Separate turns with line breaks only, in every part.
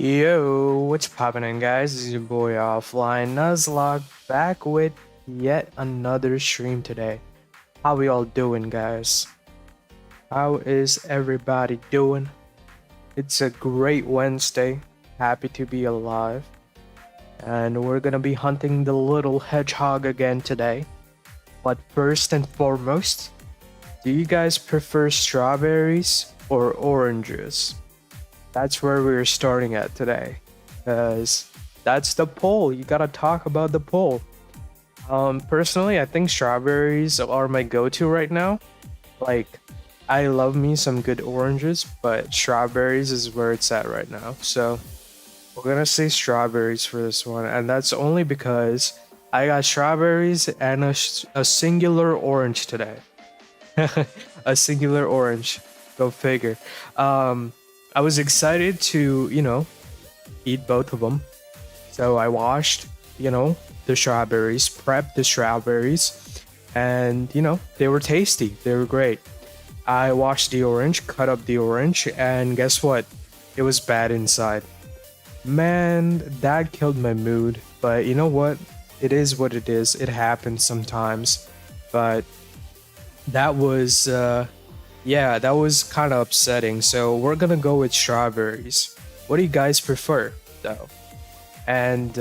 Yo, what's poppin', guys? This is your boy Offline Nuzlocke back with yet another stream today. How we all doing, guys? How is everybody doing? It's a great Wednesday. Happy to be alive. And we're gonna be hunting the little hedgehog again today. But first and foremost, do you guys prefer strawberries or oranges? That's where we're starting at today, because that's the poll. You gotta talk about the poll. Personally, I think strawberries are my go-to right now. Like, I love me some good oranges, but strawberries is where it's at right now. So we're gonna say strawberries for this one, and that's only because I got strawberries and a singular orange today. A singular orange. Go figure. I was excited to, eat both of them. So I washed, the strawberries, prepped the strawberries, and, they were tasty. They were great. I washed the orange, cut up the orange, and guess what? It was bad inside. Man, that killed my mood. But you know what? It is what it is. It happens sometimes. But that was, yeah, that was kind of upsetting. So we're gonna go with strawberries. What do you guys prefer, though? And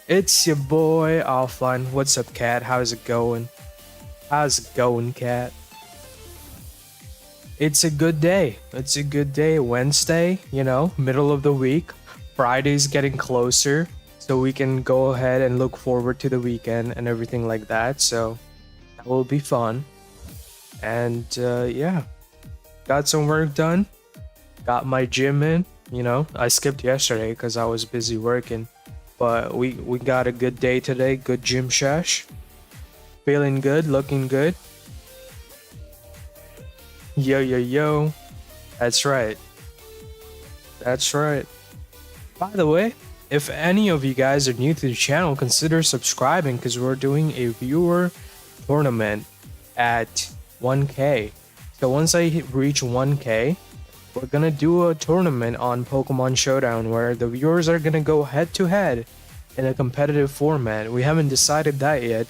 it's your boy Offline. What's up, Cat? How's it going? How's it going, Cat? It's a good day. It's a good day. Wednesday, middle of the week. Friday's getting closer, so we can go ahead and look forward to the weekend and everything like that. So that will be fun. And yeah, got some work done, got my gym in. I skipped yesterday because I was busy working, but we got a good day today. Good gym shash, feeling good, looking good. Yo yo yo, that's right, that's right. By the way, if any of you guys are new to the channel, consider subscribing because we're doing a viewer tournament at 1K. So once I reach 1K, we're gonna do a tournament on Pokemon Showdown where the viewers are gonna go head to head in a competitive format. We haven't decided that yet,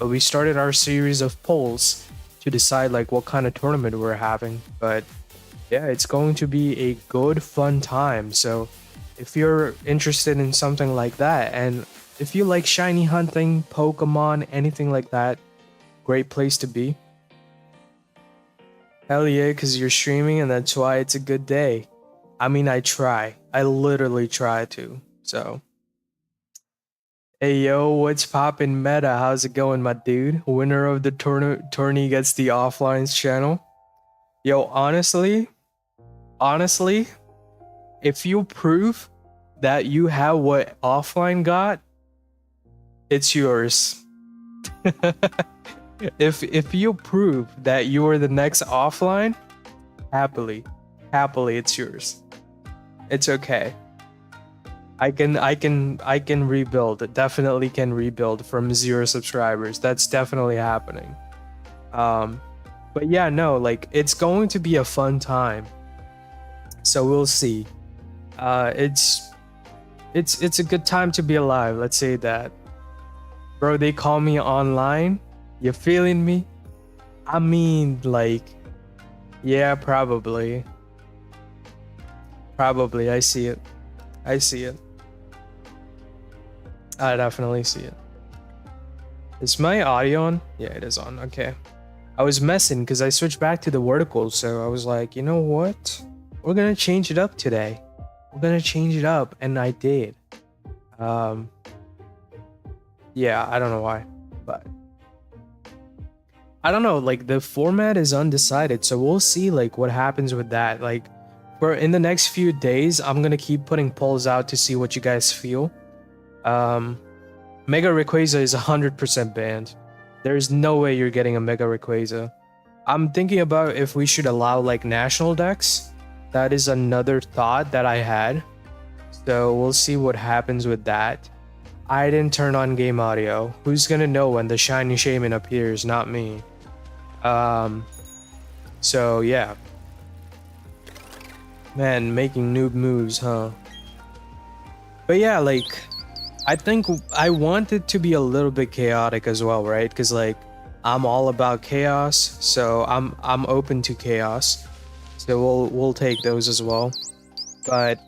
but we started our series of polls to decide like what kind of tournament we're having. But yeah, it's going to be a good fun time. So if you're interested in something like that, and if you like shiny hunting, Pokemon, anything like that, great place to be. Hell yeah, because you're streaming and that's why it's a good day. I mean, I try. I literally try to. So. Hey yo, what's poppin' meta? How's it going, my dude? Winner of the tourney gets the Offline's channel. Yo, honestly, if you prove that you have what Offline got, it's yours. If you prove that you are the next Offline, happily it's yours. It's okay. I can rebuild. Definitely can rebuild from 0 subscribers. That's definitely happening. But yeah, no, like it's going to be a fun time. So we'll see. It's a good time to be alive. Let's say that. Bro, they call me online. You feeling me? I mean, like, yeah, probably. Probably, I see it. I see it. I definitely see it. Is my audio on? Yeah, it is on. Okay. I was messing because I switched back to the vertical, so I was like, you know what? We're gonna change it up today. We're gonna change it up, and I did. Yeah, I don't know why, but I don't know, like the format is undecided, so we'll see like what happens with that. Like for in the next few days, I'm gonna keep putting polls out to see what you guys feel. Mega Rayquaza is 100% banned. There's no way you're getting a Mega Rayquaza. I'm thinking about if we should allow like national decks. That is another thought that I had. So we'll see what happens with that. I didn't turn on game audio. Who's gonna know when the shiny Shaymin appears? Not me. So yeah. Man, making noob moves, huh? But yeah, like I think I want it to be a little bit chaotic as well, right? Because like I'm all about chaos, so I'm open to chaos. So we'll take those as well. But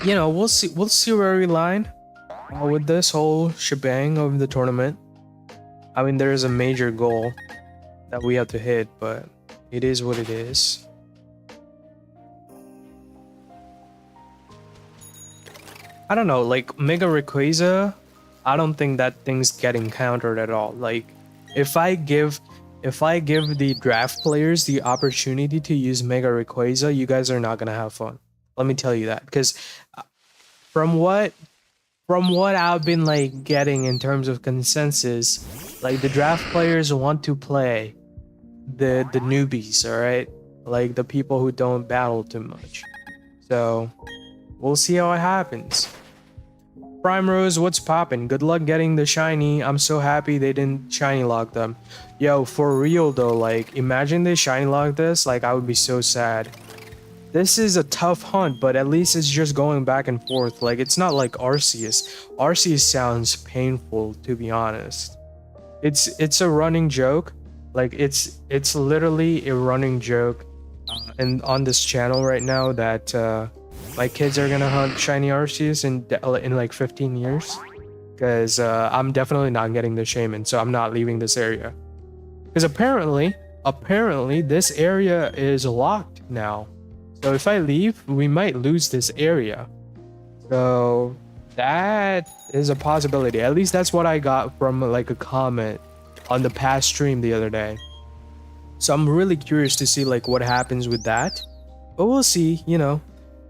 you know, we'll see where we line with this whole shebang of the tournament. I mean, there is a major goal that we have to hit, but it is what it is. I don't know, like Mega Rayquaza, I don't think that thing's getting countered at all. Like if I give the draft players the opportunity to use Mega Rayquaza, you guys are not gonna have fun. Let me tell you that. Because from what I've been like getting in terms of consensus, like the draft players want to play the newbies, alright? Like the people who don't battle too much. So we'll see how it happens. Prime Rose, what's poppin'? Good luck getting the shiny. I'm so happy they didn't shiny lock them. Yo, for real though, like imagine they shiny lock this, like I would be so sad. This is a tough hunt, but at least it's just going back and forth. Like it's not like Arceus. Arceus sounds painful, to be honest. It's a running joke. Like it's literally a running joke and on this channel right now that my kids are gonna hunt shiny Arceus in like 15 years, because I'm definitely not getting the Shaymin, so I'm not leaving this area. Because apparently this area is locked now. So if I leave, we might lose this area. So that is a possibility. At least that's what I got from like a comment on the past stream the other day. So I'm really curious to see like what happens with that. But we'll see, you know.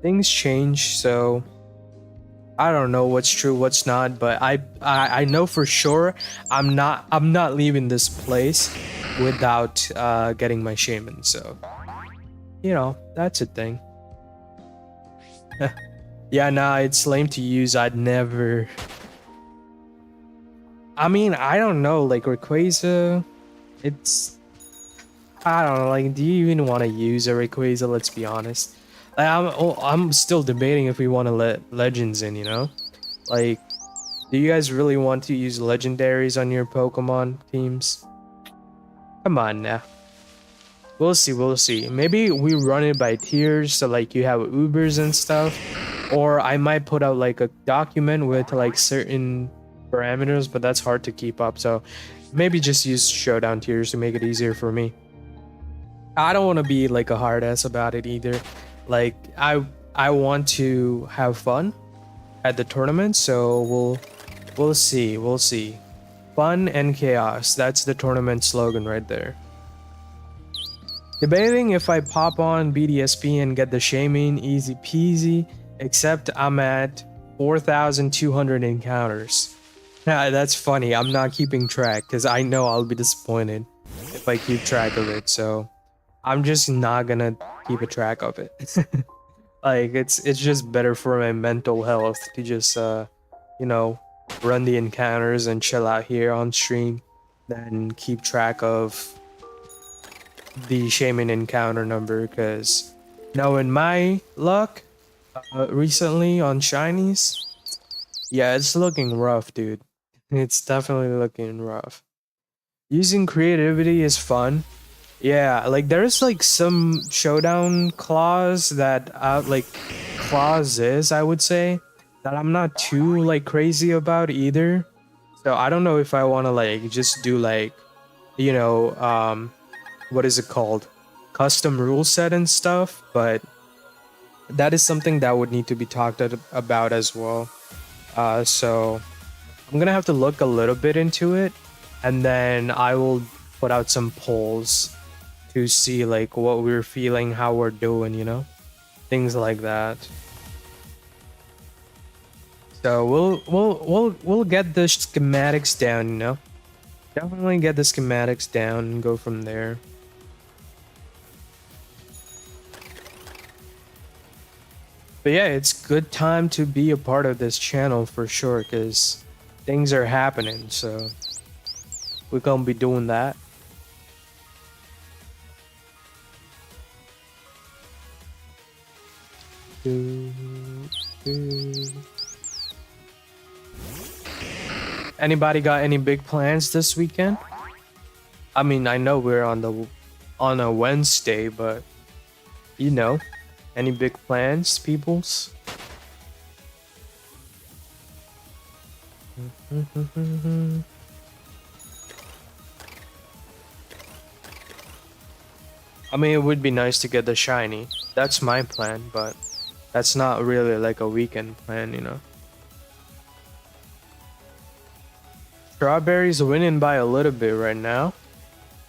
Things change, so I don't know what's true, what's not, but I know for sure I'm not leaving this place without getting my Shaymin, so you know, that's a thing. Yeah, nah, it's lame to use. I'd never. I mean, I don't know, like Rayquaza, it's I don't know, like do you even want to use a Rayquaza, let's be honest. I'm still debating if we want to let legends in, you know? Like, do you guys really want to use legendaries on your Pokemon teams? Come on now. We'll see, we'll see. Maybe we run it by tiers, so like you have Ubers and stuff. Or I might put out like a document with like certain parameters, but that's hard to keep up. So maybe just use showdown tiers to make it easier for me. I don't want to be like a hard ass about it either. Like I want to have fun at the tournament, so we'll see. Fun and chaos. That's the tournament slogan right there. Debating if I pop on BDSP and get the Shaymin, easy peasy, except I'm at 4,200 encounters. Yeah, that's funny. I'm not keeping track because I know I'll be disappointed if I keep track of it, so I'm just not gonna keep a track of it. Like it's just better for my mental health to just you know, run the encounters and chill out here on stream than keep track of the Shaymin encounter number, because knowing my luck recently on shinies, yeah, it's looking rough, dude. It's definitely looking rough. Using creativity is fun. Yeah, like there's like some showdown clause that like clauses I would say that I'm not too like crazy about either. So I don't know if I want to like just do like, you know, what is it called? Custom rule set and stuff, but that is something that would need to be talked about as well. So I'm gonna have to look a little bit into it, and then I will put out some polls to see like what we're feeling, how we're doing, you know, things like that. So we'll get the schematics down, you know. Definitely get the schematics down and go from there. But yeah, it's good time to be a part of this channel for sure, because things are happening, so we're gonna be doing that. Anybody got any big plans this weekend? I mean, I know we're on a Wednesday, but you know, any big plans, peoples? I mean, it would be nice to get the shiny. That's my plan, but that's not really like a weekend plan, you know. Strawberries winning by a little bit right now.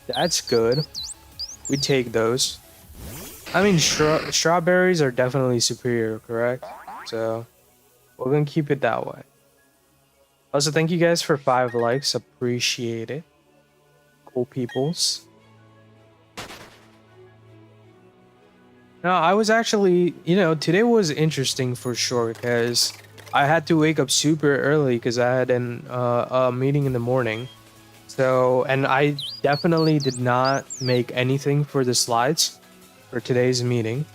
That's good. We take those. I mean, strawberries are definitely superior, correct? So, we're gonna keep it that way. Also, thank you guys for 5 likes. Appreciate it. Cool peoples. No, I was actually, you know, today was interesting for sure because I had to wake up super early because I had a meeting in the morning. So, and I definitely did not make anything for the slides for today's meeting.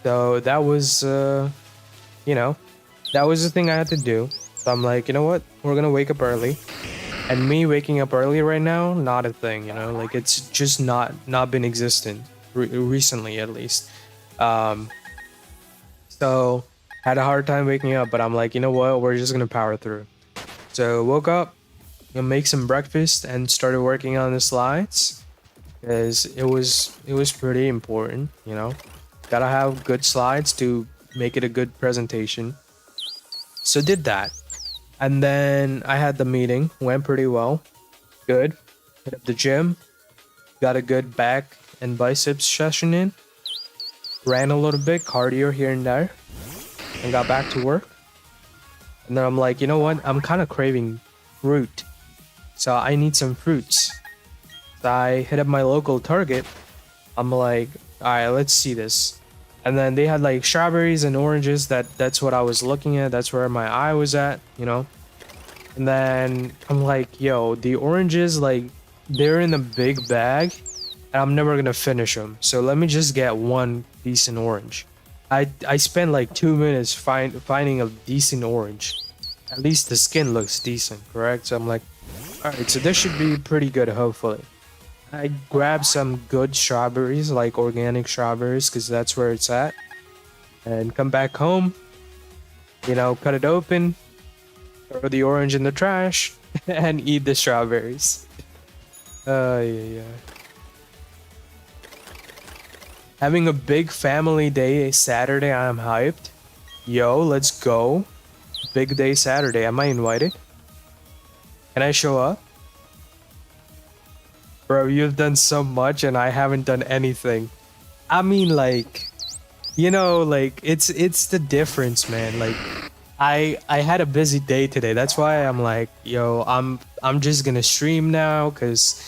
So that was, you know, that was the thing I had to do. So I'm like, you know what? We're gonna wake up early. And me waking up early right now, not a thing, you know, like it's just not been existent recently at least. So had a hard time waking up, but I'm like, you know what? We're just gonna power through. So woke up, you know, make some breakfast, and started working on the slides because it was pretty important, you know. Gotta have good slides to make it a good presentation. So did that. And then I had the meeting, went pretty well. Good. Hit up the gym. Got a good back and biceps session in. Ran a little bit, cardio here and there. And got back to work. And then I'm like, you know what? I'm kind of craving fruit. So I need some fruits. So I hit up my local Target. I'm like, alright, let's see this. And then they had like strawberries and oranges. That's what I was looking at. That's where my eye was at, you know. And then I'm like, yo, the oranges, like, they're in a big bag, and I'm never gonna finish them. So let me just get one decent orange. I spent like 2 minutes finding a decent orange. At least the skin looks decent, correct? So I'm like, alright, so this should be pretty good, hopefully. I grabbed some good strawberries, like organic strawberries, because that's where it's at. And come back home, you know, cut it open, throw the orange in the trash, and eat the strawberries. Yeah. Having a big family day Saturday, I'm hyped. Yo, let's go. Big day Saturday. Am I invited? Can I show up? Bro, you've done so much and I haven't done anything. I mean, like, you know, like it's the difference, man. Like I had a busy day today. That's why I'm like, yo, I'm just gonna stream now because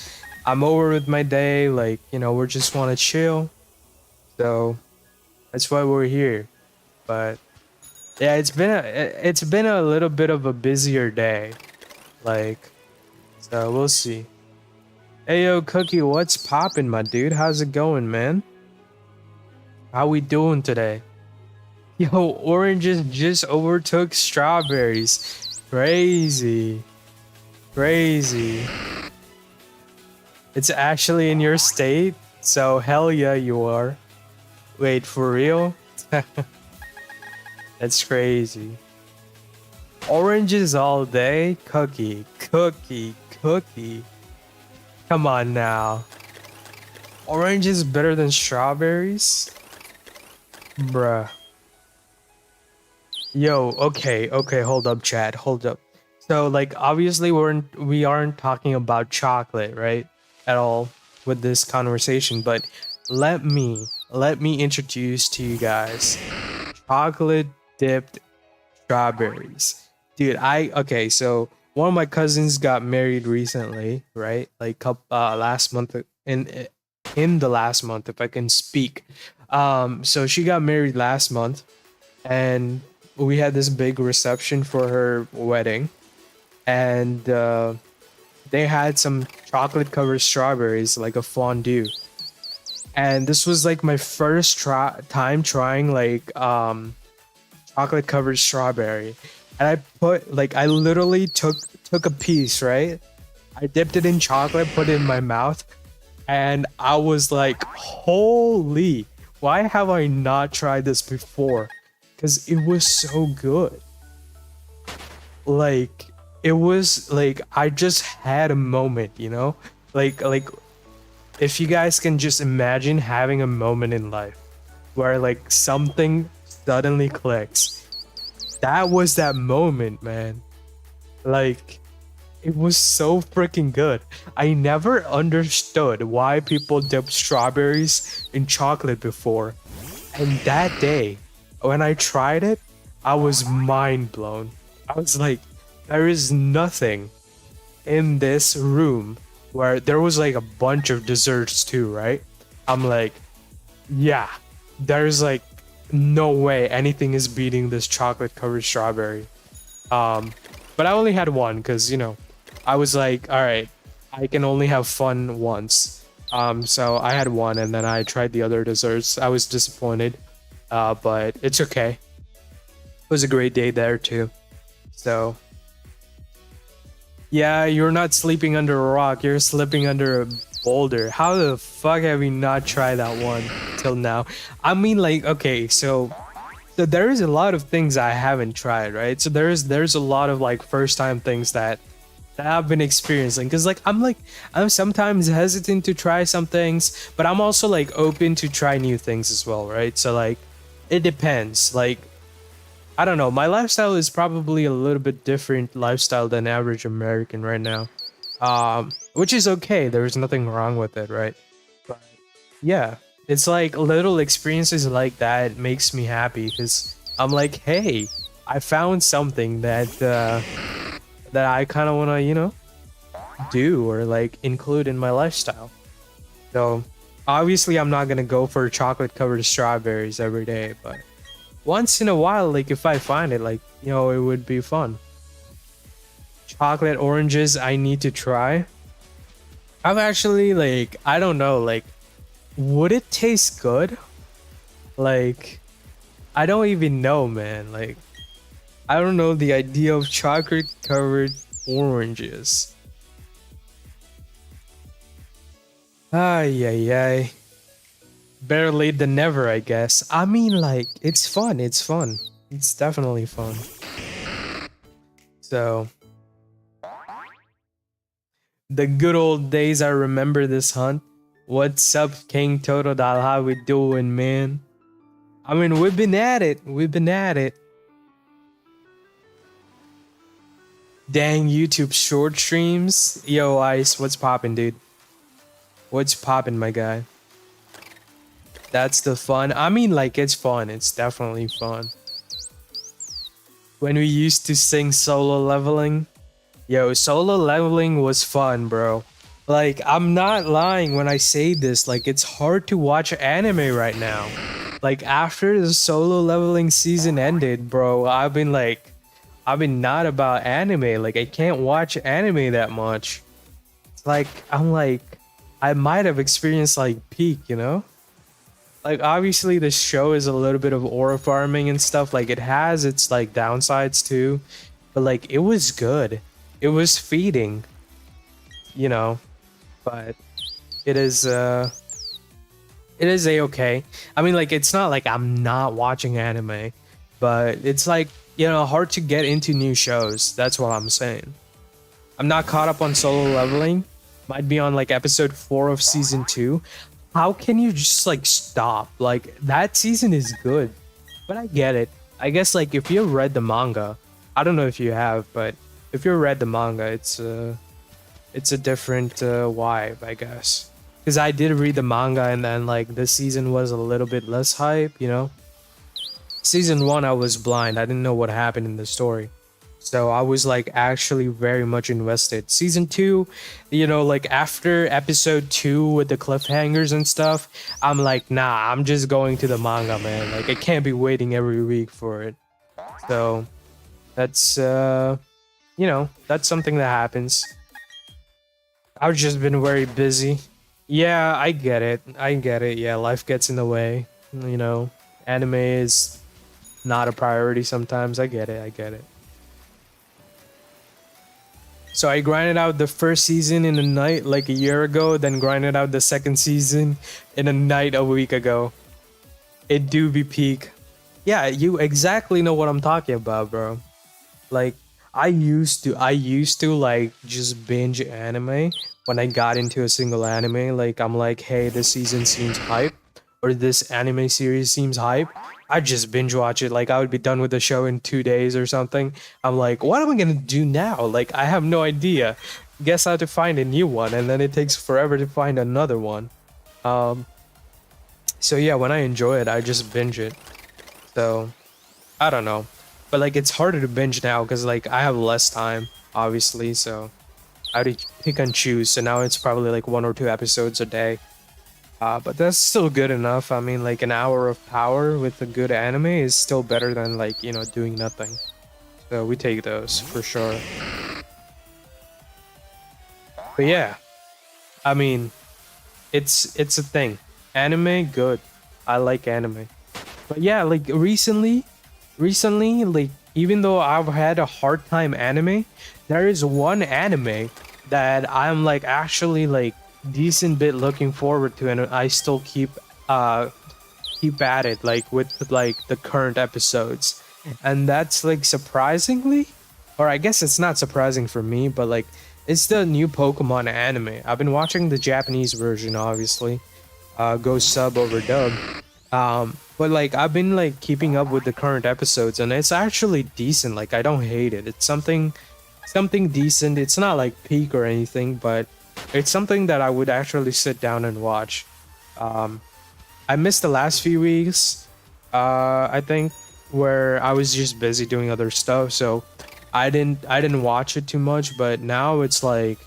I'm over with my day. Like, you know, we just want to chill. So that's why we're here. But yeah, it's been a little bit of a busier day. Like, so we'll see. Hey yo, Cookie, what's poppin', my dude? How's it going, man? How we doing today? Yo, oranges just overtook strawberries. Crazy. Crazy. It's actually in your state? So hell yeah, you are. Wait, for real? That's crazy. Oranges all day? Cookie, cookie, cookie. Come on now. Orange is better than strawberries? Bruh. Yo, okay, hold up, chat, hold up. So, like, obviously we aren't talking about chocolate, right? At all with this conversation, but let me introduce to you guys chocolate dipped strawberries. Dude, okay, so one of my cousins got married recently, right? Like last month, in the last month, if I can speak. So she got married last month, and we had this big reception for her wedding, and they had some chocolate covered strawberries, like a fondue. And this was like my first time trying like chocolate covered strawberry. And I put like I literally took a piece, right? I dipped it in chocolate, put it in my mouth, and I was like, holy, why have I not tried this before? Because it was so good. Like, it was like I just had a moment, you know? Like if you guys can just imagine having a moment in life where like something suddenly clicks. That was that moment, man. Like, it was so freaking good. I never understood why people dip strawberries in chocolate before. And that day, when I tried it, I was mind blown. I was like, there is nothing in this room where there was like a bunch of desserts too, right? I'm like, yeah, there's like no way anything is beating this chocolate covered strawberry. But I only had one because, you know, I was like, all right, I can only have fun once. So I had one and then I tried the other desserts. I was disappointed, but it's okay. It was a great day there too. So yeah, you're not sleeping under a rock, you're sleeping under a boulder. How the fuck have you not tried that one till now? I mean, like, okay, so there is a lot of things I haven't tried, right? So there's a lot of like first time things that I've been experiencing. Cause like I'm sometimes hesitant to try some things, but I'm also like open to try new things as well, right? So like it depends. Like, I don't know, my lifestyle is probably a little bit different lifestyle than average American right now. Which is okay. There's nothing wrong with it, right? But yeah, it's like little experiences like that makes me happy because I'm like, hey, I found something that I kind of want to, you know, do or like include in my lifestyle. So obviously, I'm not gonna go for chocolate covered strawberries every day, but once in a while, like if I find it, like, you know, it would be fun. Chocolate oranges, I need to try. I'm actually like, I don't know, like, would it taste good? Like, I don't even know, man. Like, I don't know the idea of chocolate covered oranges. Ay, ay, ay. Better late than never, I guess. I mean, like, it's fun. It's fun. It's definitely fun. So, the good old days, I remember this hunt. What's up, King Totodile? How we doing, man? I mean, we've been at it. We've been at it. Dang, YouTube short streams. Yo, Ice, what's poppin', dude? What's poppin', my guy? That's the fun. I mean, like, it's fun. It's definitely fun. When we used to sing solo leveling. Yo, solo leveling was fun, bro. Like, I'm not lying when I say this. Like, it's hard to watch anime right now. Like, after the solo leveling season ended, bro, I've been not about anime. Like, I can't watch anime that much. It's like, I'm like, I might have experienced, like, peak, you know? Like, obviously, the show is a little bit of aura farming and stuff. Like, it has its, like, downsides, too. But, like, it was good. It was feeding, you know? But it is a-okay. I mean, like, it's not like I'm not watching anime. But it's, like, you know, hard to get into new shows. That's what I'm saying. I'm not caught up on solo leveling. Might be on, like, episode 4 of season 2. How can you just like stop? Like, that season is good, but I get it. I guess like if you read the manga, I don't know if you have, but if you read the manga, it's a different vibe, I guess. Because I did read the manga and then like this season was a little bit less hype, you know. Season 1, I was blind. I didn't know what happened in the story. So I was like actually very much invested. Season 2, you know, like after episode 2 with the cliffhangers and stuff, I'm like, nah, I'm just going to the manga, man. Like, I can't be waiting every week for it. So that's you know, that's something that happens. I've just been very busy. Yeah, I get it. I get it. Yeah, life gets in the way. You know, anime is not a priority sometimes. I get it. I get it. So I grinded out the first season in a night like a year ago, then grinded out the second season in a night a week ago. It do be peak. Yeah, you exactly know what I'm talking about, bro. Like I used to like just binge anime when I got into a single anime. Like I'm like, hey, this season seems hype, or this anime series seems hype. I just binge watch it. Like I would be done with the show in 2 days or something. I'm like, what am I gonna do now? Like I have no idea. Guess I have to find a new one, and then it takes forever to find another one. Um, so yeah, when I enjoy it, I just binge it. So I don't know. But like it's harder to binge now because like I have less time, obviously, so I have to pick and choose. So now it's probably like 1 or 2 episodes a day. But that's still good enough. I mean, like an hour of power with a good anime is still better than like, doing nothing. So we take those for sure. But yeah, I mean, it's a thing. Anime, good. I like anime. But yeah, like recently, like even though I've had a hard time anime, there is one anime that I'm like actually like decent bit looking forward to, and I still keep at it like with like the current episodes, and that's like surprisingly, or I guess it's not surprising for me, but like it's the new Pokemon anime. I've been watching the Japanese version, obviously, go sub over dub. But like I've been like keeping up with the current episodes, and it's actually decent. Like I don't hate it. It's something decent. It's not like peak or anything, but it's something that I would actually sit down and watch. Um, I missed the last few weeks, I think, where I was just busy doing other stuff, so I didn't watch it too much. But now it's like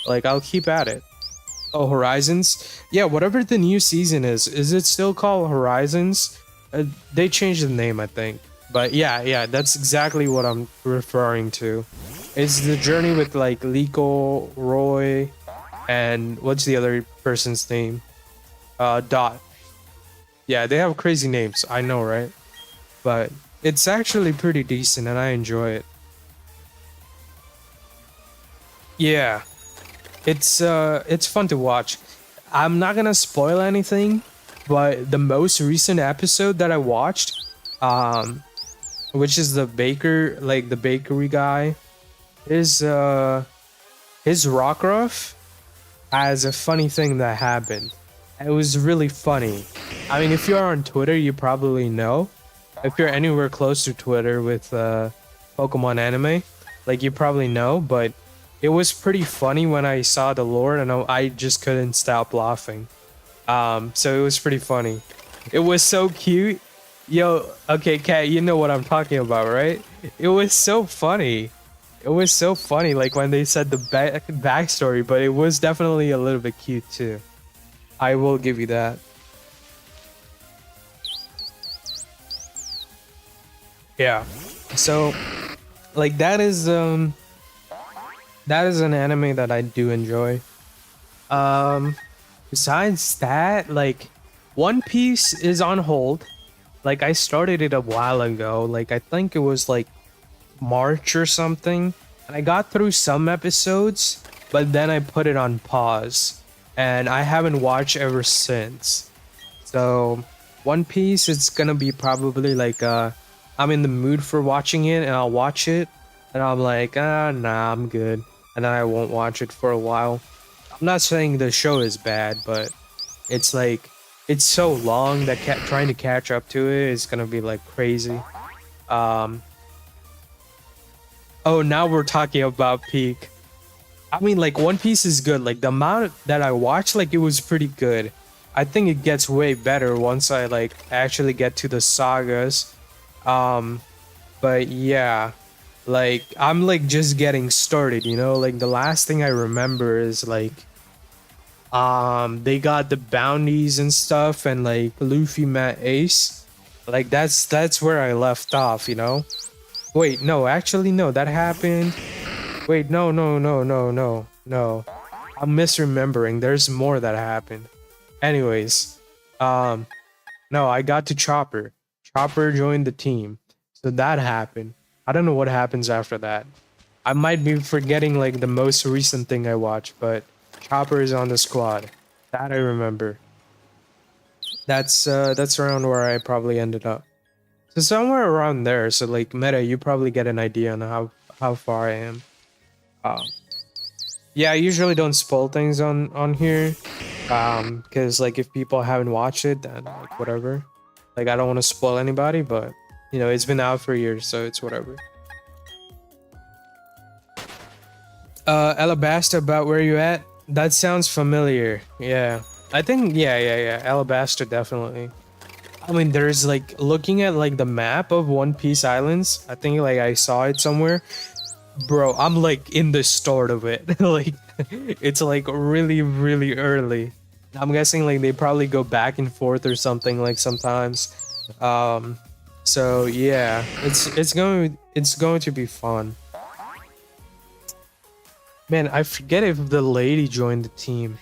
I'll keep at it. Oh, Horizons. Yeah, whatever the new season is it still called Horizons? They changed the name, I think. But yeah, that's exactly what I'm referring to. It's the journey with like Liko, Roy, and what's the other person's name? Dot. Yeah, they have crazy names. I know, right? But it's actually pretty decent, and I enjoy it. Yeah, it's fun to watch. I'm not gonna spoil anything, but the most recent episode that I watched, um, which is the baker, like the bakery guy, is his Rockruff has a funny thing that happened. It was really funny. I mean, if you're on Twitter, you probably know. If you're anywhere close to Twitter with Pokemon anime, like you probably know, but it was pretty funny when I saw the lore, and I just couldn't stop laughing. So it was pretty funny. It was so cute. Yo, okay, Kat, you know what I'm talking about, right? It was so funny. It was so funny, like when they said the backstory, but it was definitely a little bit cute too. I will give you that. Yeah. So, like that is an anime that I do enjoy. Um, Besides that, like One Piece is on hold. Like I started it a while ago. Like I think it was like March or something. And I got through some episodes, but then I put it on pause. And I haven't watched ever since. So One Piece, it's gonna be probably like I'm in the mood for watching it, and I'll watch it, and I'm like, nah, I'm good. And then I won't watch it for a while. I'm not saying the show is bad, but it's like it's so long that trying to catch up to it is gonna be like crazy. Um, oh, now we're talking about peak. I mean, like One Piece is good. Like the amount that I watched, like it was pretty good. I think it gets way better once I like actually get to the sagas. Um, but yeah, like I'm like just getting started, like the last thing I remember is like they got the bounties and stuff, and like Luffy met Ace. Like that's where I left off. Wait, no, actually no, that happened. Wait, no. I'm misremembering. There's more that happened. Anyways, um no, I got to Chopper. Chopper joined the team. So that happened. I don't know what happens after that. I might be forgetting like the most recent thing I watched, but Chopper is on the squad. That I remember. That's around where I probably ended up. So somewhere around there. So like Meta, you probably get an idea on how far I am. Um, yeah, I usually don't spoil things on here, because like if people haven't watched it, then like whatever. Like I don't want to spoil anybody, but you know it's been out for years, so it's whatever. Alabasta, about where you at? That sounds familiar. Yeah, I think yeah. Alabasta definitely. I mean, there's like looking at like the map of One Piece Islands. I think like I saw it somewhere. Bro, I'm like in the start of it. Like it's like really early. I'm guessing like they probably go back and forth or something like sometimes. Um so yeah, it's going to be fun. Man, I forget if the lady joined the team,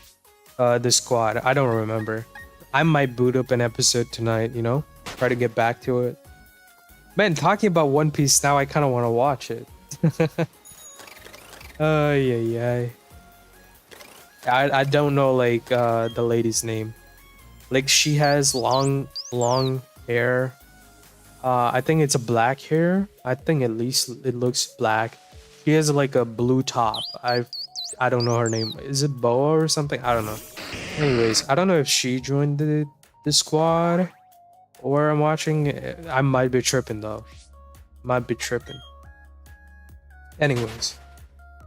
the squad. I don't remember. I might boot up an episode tonight, you know? Try to get back to it. Man, talking about One Piece now, I kind of want to watch it. Yeah. I don't know like the lady's name. Like she has long hair. I think it's a black hair. I think at least it looks black. She has like a blue top. I don't know her name. Is it Boa or something? I don't know. Anyways, I don't know if she joined the squad or I'm watching. I might be tripping though. Might be tripping. Anyways,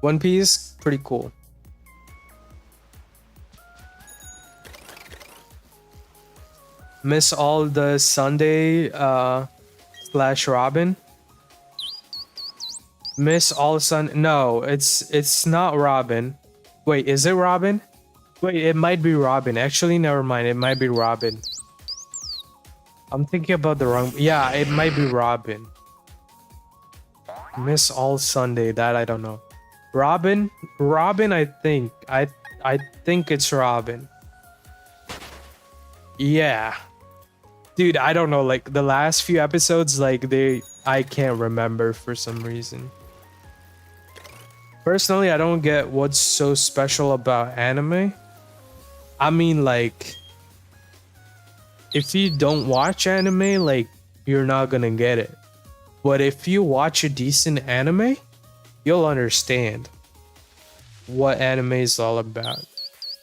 One Piece, pretty cool. Miss all the Sunday slash Robin. Miss all Sun. No, it's not Robin. Wait, is it Robin? Wait, it might be Robin. Actually, never mind. It might be Robin. I'm thinking about the wrong. Yeah, it might be Robin. Miss all Sunday. That I don't know. Robin. I think. I think it's Robin. Yeah. Dude, I don't know. Like the last few episodes, like I can't remember for some reason. Personally, I don't get what's so special about anime. I mean, like, if you don't watch anime, like, you're not gonna get it. But if you watch a decent anime, you'll understand what anime is all about.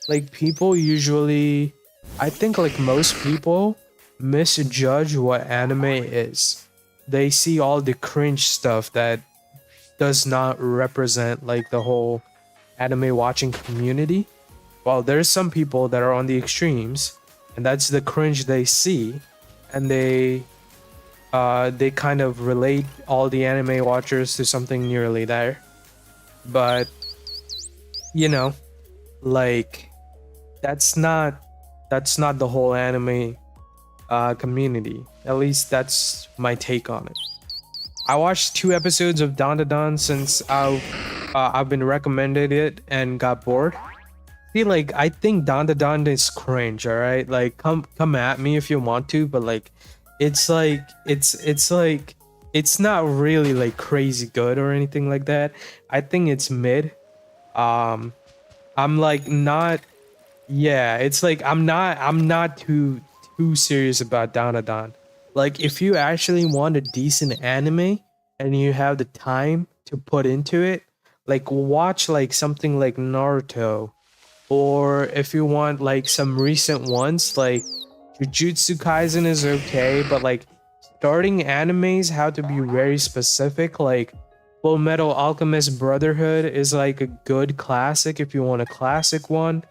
Like, people usually, I think, like, most people misjudge what anime is. They see all the cringe stuff that does not represent like the whole anime watching community. Well, there's some people that are on the extremes, and that's the cringe they see, and they kind of relate all the anime watchers to something nearly there. But you know, like that's not the whole anime community. At least that's my take on it. I watched 2 episodes of Don Da Don since I've been recommended it and got bored. See, like I think Don Da Don is cringe. All right, like come at me if you want to, but like it's like it's not really like crazy good or anything like that. I think it's mid. I'm like not. Yeah, it's like I'm not too serious about Don Da Don. Like if you actually want a decent anime and you have the time to put into it, like watch like something like Naruto, or if you want like some recent ones like Jujutsu Kaisen is okay, but like starting animes have to be very specific. Like Full Metal Alchemist Brotherhood is like a good classic if you want a classic one.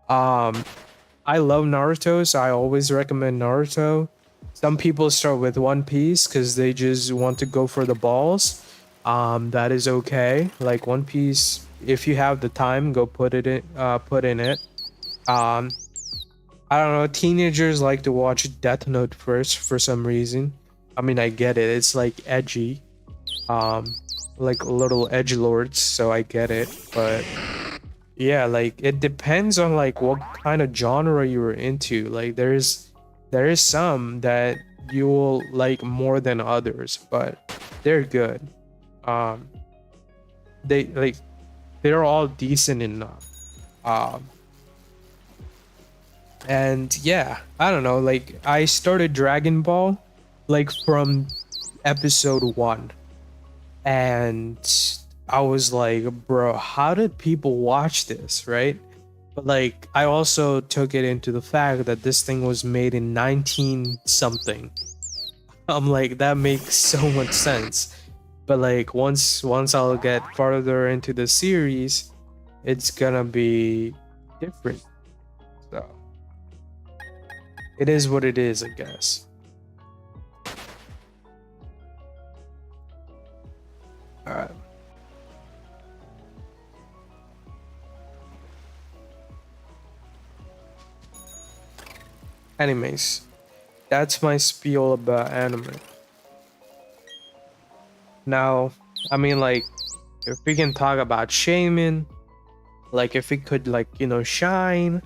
I love Naruto, so I always recommend Naruto. Some people start with One Piece because they just want to go for the balls. That is okay. Like One Piece, if you have the time, go put in it. Um, I don't know. Teenagers like to watch Death Note first for some reason. I mean, I get it. It's like edgy, like little edge lords, so I get it. But yeah, like it depends on like what kind of genre you were into. Like there is some that you'll like more than others, but they're good. Um, they like they're all decent enough. Um, and yeah, I don't know. Like I started Dragon Ball like from episode 1, and I was like, bro, how did people watch this, right? But like I also took it into the fact that this thing was made in 19 something. I'm like, that makes so much sense. But like once I'll get farther into the series, it's gonna be different. So it is what it is, I guess. Alright. Animes. That's my spiel about anime. Now, I mean, like, if we can talk about Shaymin, like, if we could, like, shine,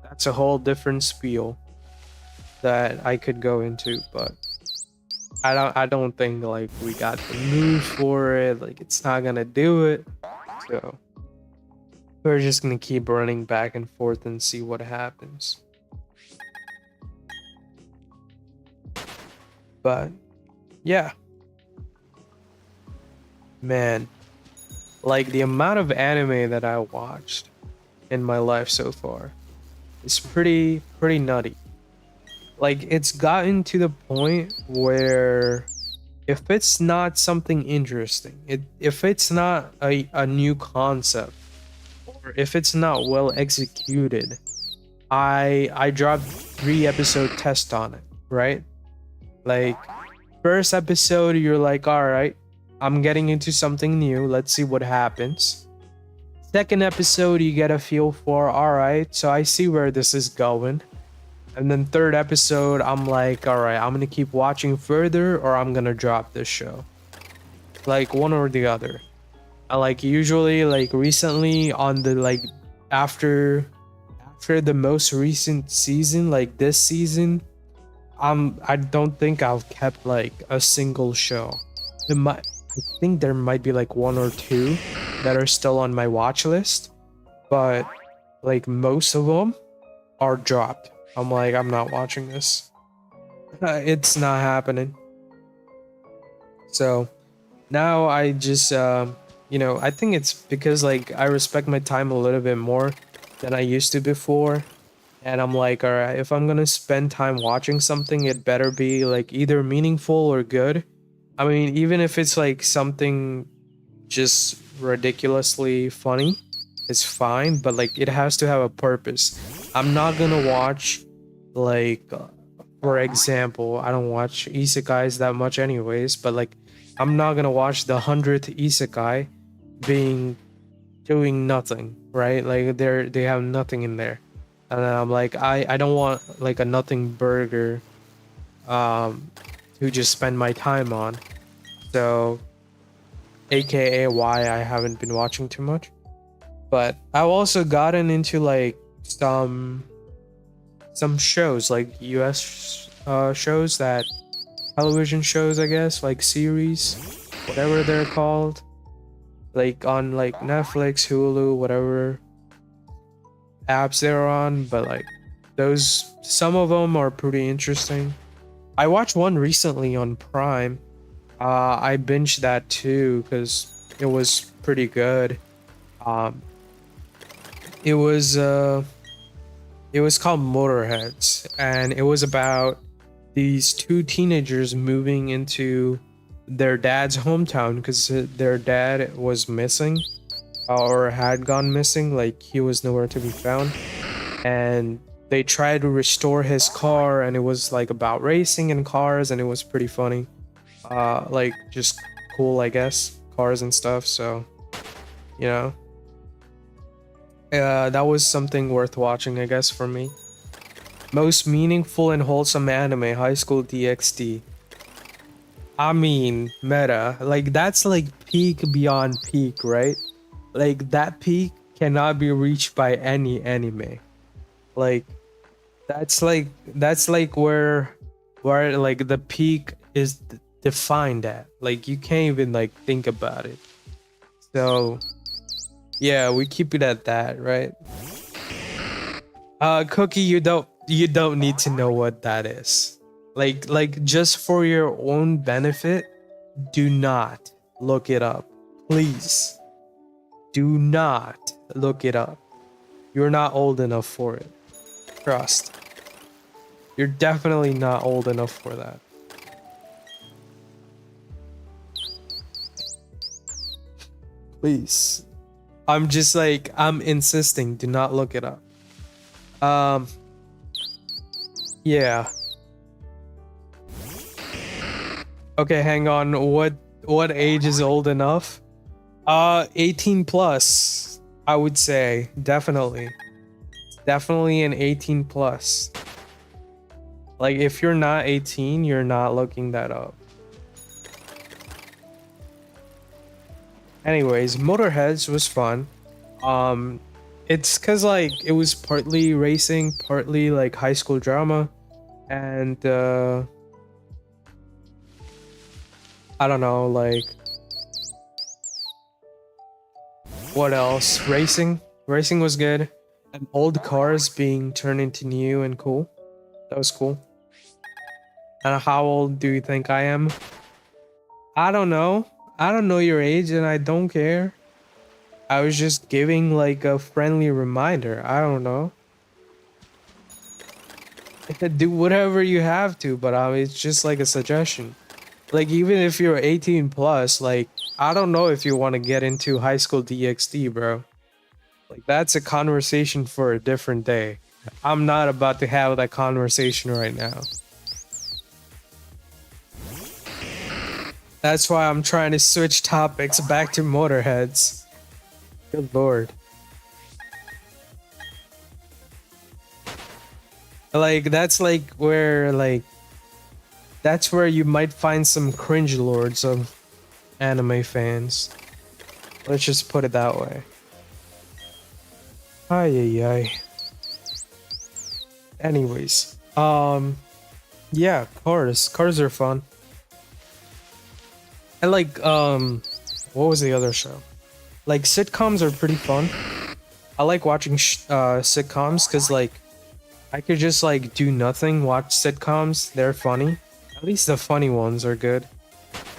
that's a whole different spiel that I could go into, but I don't think, like, we got the moves for it, like, it's not gonna do it, so we're just gonna keep running back and forth and see what happens. But, yeah. Man, like the amount of anime that I watched in my life so far is pretty nutty. Like it's gotten to the point where if it's not something interesting, if it's not a new concept, or if it's not well executed, I dropped 3 episode test on it, right? Like first episode you're like, all right, I'm getting into something new. Let's see what happens. Second episode, you get a feel for, all right, so I see where this is going. And then third episode, I'm like, all right, I'm gonna keep watching further or I'm gonna drop this show. Like one or the other. I like usually like recently on the like after the most recent season, like this season, I don't think I've kept like a single show. I think there might be like 1 or 2 that are still on my watch list, but like most of them are dropped. I'm like, I'm not watching this. It's not happening. So now I just, I think it's because like I respect my time a little bit more than I used to before. And I'm like, all right, if I'm gonna spend time watching something, it better be like either meaningful or good. I mean, even if it's like something just ridiculously funny, it's fine, but like it has to have a purpose. I'm not gonna watch like, for example, I don't watch isekais that much anyways, but like I'm not gonna watch the 100th isekai being doing nothing, right? Like they have nothing in there. And then I'm like, I don't want like a nothing burger to just spend my time on. So aka why I haven't been watching too much. But I've also gotten into like some shows, like US shows, that television shows, I guess, like series, whatever they're called, like on like Netflix, Hulu, whatever apps they're on. But like those, some of them are pretty interesting. I watched one recently on Prime. I binged that too because it was pretty good. Um, it was uh, it was called Motorheads, and it was about these 2 teenagers moving into their dad's hometown because their dad was missing, or had gone missing. Like he was nowhere to be found, and they tried to restore his car, and it was like about racing and cars, and it was pretty funny. Like just cool, I guess, cars and stuff. So you know, that was something worth watching, I guess, for me. Most meaningful and wholesome anime, High School DxD. I mean, meta. Like that's like peak beyond peak, right? Like that peak cannot be reached by any anime. Like that's like where where like the peak is defined at. Like you can't even like think about it. So yeah, we keep it at that, right? Cookie, you don't need to know what that is. Like just for your own benefit, do not look it up. Please. Do not look it up. You're not old enough for it. Trust. You're definitely not old enough for that. Please. I'm insisting, do not look it up. Um yeah. Okay, hang on. What age is old enough? 18 plus, I would say. Definitely. Definitely an 18 plus. Like if you're not 18, you're not looking that up. Anyways, Motorheads was fun. Um it's cuz like it was partly racing, partly like high school drama, and I don't know, like what else? Racing was good. And old cars being turned into new and cool. That was cool. And how old do you think I am? I don't know. I don't know your age and I don't care. I was just giving like a friendly reminder. I don't know. Do whatever you have to, but it's just like a suggestion. Like even if you're 18 plus, like I don't know if you want to get into high school DxD, bro. Like that's a conversation for a different day. I'm not about to have that conversation right now. That's why I'm trying to switch topics back to Motorheads. Good lord. Like that's where you might find some cringe lords of anime fans. Let's just put it that way. Ay ay ay. Anyways, yeah, cars are fun. I like what was the other show? Like sitcoms are pretty fun. I like watching sitcoms because like I could just like do nothing, watch sitcoms. They're funny. At least the funny ones are good.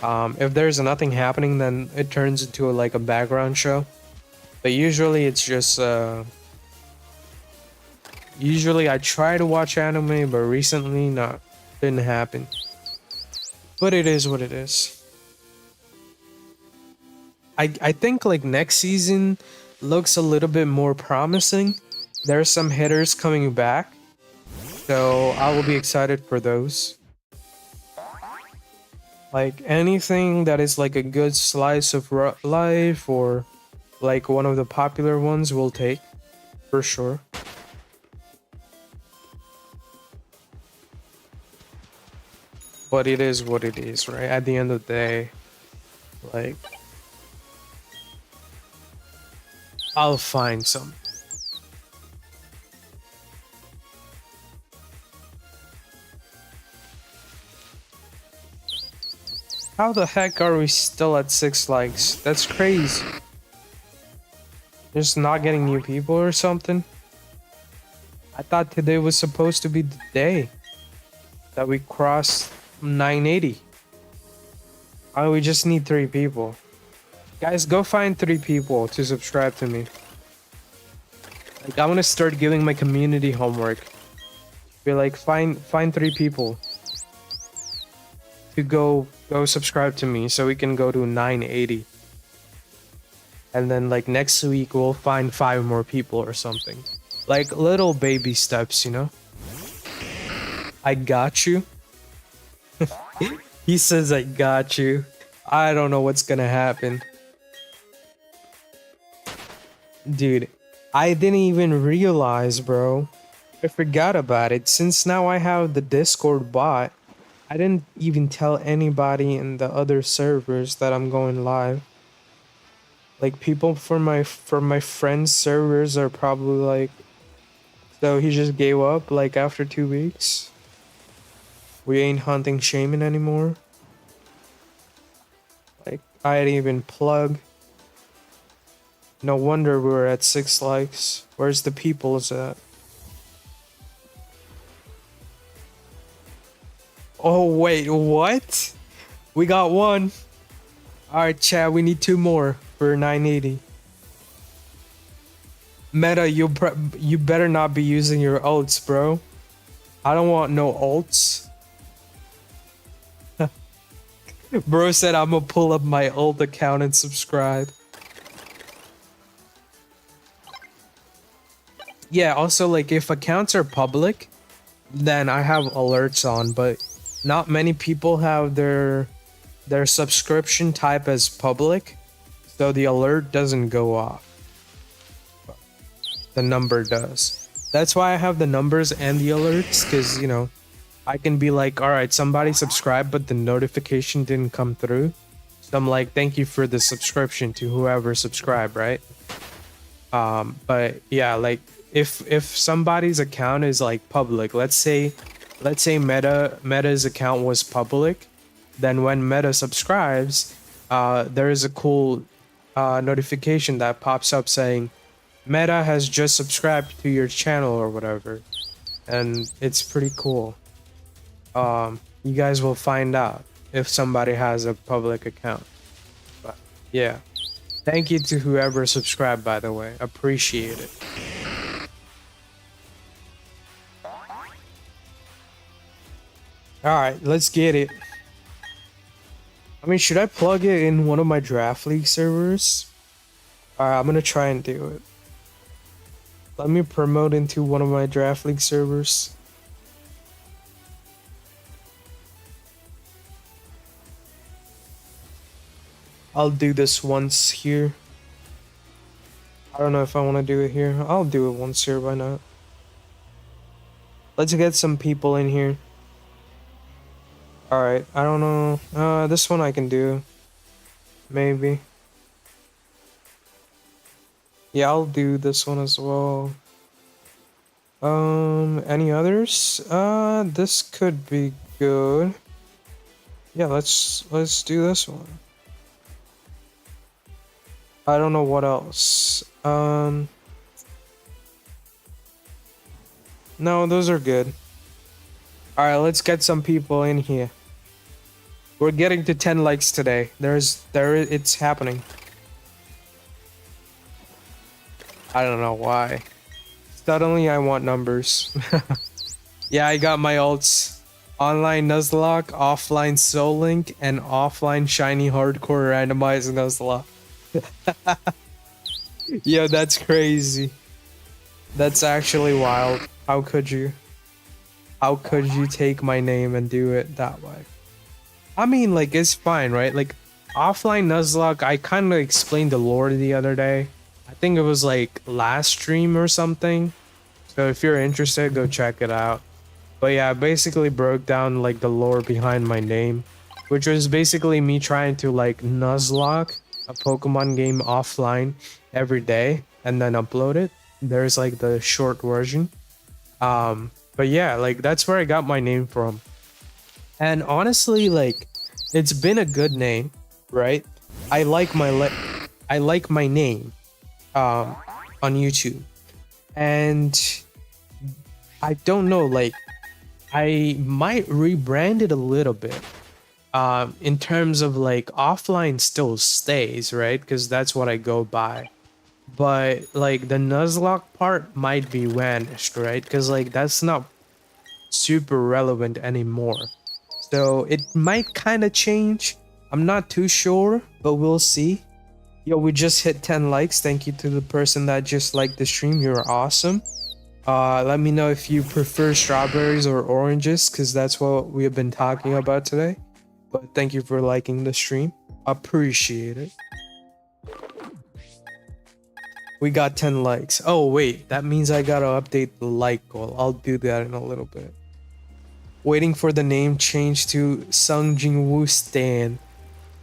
If there's nothing happening, then it turns into like a background show. But usually it's just usually I try to watch anime, but recently not, didn't happen. But it is what it is. I think like next season looks a little bit more promising. There's some hitters coming back, so I will be excited for those. Like anything that is like a good slice of life or like one of the popular ones we'll take for sure. But it is what it is, right? At the end of the day, like I'll find some. How the heck are we still at 6 likes? That's crazy. Just not getting new people or something? I thought today was supposed to be the day that we crossed 980. Oh, we just need 3 people. Guys, go find 3 people to subscribe to me. Like, I want to start giving my community homework. Be like, find 3 people to go subscribe to me so we can go to 980. And then like next week we'll find 5 more people or something. Like little baby steps, you know? I got you. He says I got you. I don't know what's gonna happen. Dude, I didn't even realize, bro. I forgot about it. Since now I have the Discord bot, I didn't even tell anybody in the other servers that I'm going live. Like people from my friends' servers are probably like, so he just gave up like after 2 weeks. We ain't hunting Shaymin anymore. Like, I didn't even plug. No wonder we were at 6 likes. Where's the people's at? Oh, wait, what? We got one. Alright, Chad, we need 2 more for 980. Meta, you better not be using your ults, bro. I don't want no ults. Bro said I'm gonna pull up my ult account and subscribe. Yeah, also, like, if accounts are public, then I have alerts on, but not many people have their subscription type as public, so the alert doesn't go off. The number does. That's why I have the numbers and the alerts, because, you know, I can be like, alright, somebody subscribed, but the notification didn't come through. So I'm like, thank you for the subscription to whoever subscribed, right? But yeah, like, if somebody's account is like public, let's say Meta's account was public, then when Meta subscribes, there is a cool notification that pops up saying Meta has just subscribed to your channel or whatever, and it's pretty cool. You guys will find out if somebody has a public account. But yeah, thank you to whoever subscribed, by the way, appreciate it. Alright, let's get it. I mean, should I plug it in one of my Draft League servers? Alright, I'm gonna try and do it. Let me promote into one of my Draft League servers. I'll do this once here. I don't know if I want to do it here. I'll do it once here, why not? Let's get some people in here. Alright, I don't know. This one I can do. Maybe. Yeah, I'll do this one as well. Any others? This could be good. Yeah, let's do this one. I don't know what else. No, those are good. Alright, let's get some people in here. We're getting to 10 likes today. It's happening. I don't know why. Suddenly I want numbers. Yeah, I got my ults. Online Nuzlocke, offline Soul Link, and offline Shiny Hardcore Randomized Nuzlocke. Yo, that's crazy. That's actually wild. How could you? How could you take my name and do it that way? I mean, like, it's fine, right? Like, offline Nuzlocke, I kind of explained the lore the other day. I think it was like last stream or something. So if you're interested, go check it out. But yeah, I basically broke down like the lore behind my name, which was basically me trying to like Nuzlocke a Pokemon game offline every day and then upload it. There's like the short version. But yeah, like that's where I got my name from. And honestly, like, it's been a good name, right? I like my name on YouTube. And I don't know, like, I might rebrand it a little bit. In terms of like offline still stays, right? Because that's what I go by. But like the Nuzlocke part might be vanished, right? Because like that's not super relevant anymore. So it might kind of change. I'm not too sure, but we'll see. Yo, we just hit 10 likes. Thank you to the person that just liked the stream. You're awesome. Let me know if you prefer strawberries or oranges, because that's what we have been talking about today. But thank you for liking the stream. Appreciate it. We got 10 likes. Oh, wait. That means I gotta update the like goal. I'll do that in a little bit. Waiting for the name change to Sung Jin Woo Stan.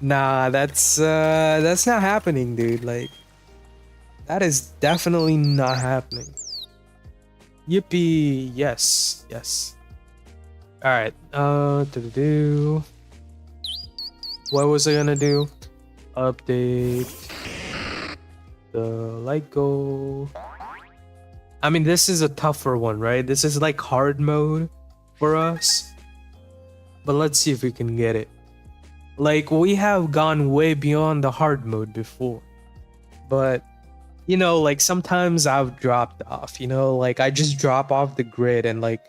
Nah, that's not happening, dude. Like, that is definitely not happening. Yippee. Yes. Yes. All right. Do. What was I gonna do? Update the light goal. I mean, this is a tougher one, right? This is like hard mode for us. But let's see if we can get it. Like, we have gone way beyond the hard mode before. But, you know, like sometimes I've dropped off, you know? Like, I just drop off the grid and like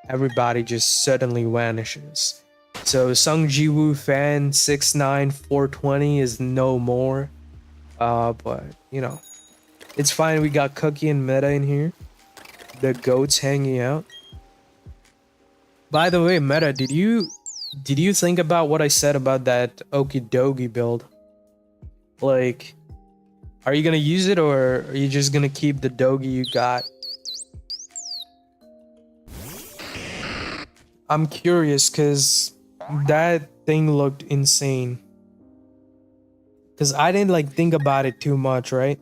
everybody just suddenly vanishes. So, Sung Jiwoo fan 69420 is no more. But, you know, it's fine. We got Cookie and Meta in here. The goats hanging out. By the way, Meta, did you think about what I said about that Okidogi build? Like, are you gonna use it or are you just gonna keep the Dogi you got? I'm curious because that thing looked insane. Because I didn't like think about it too much, right?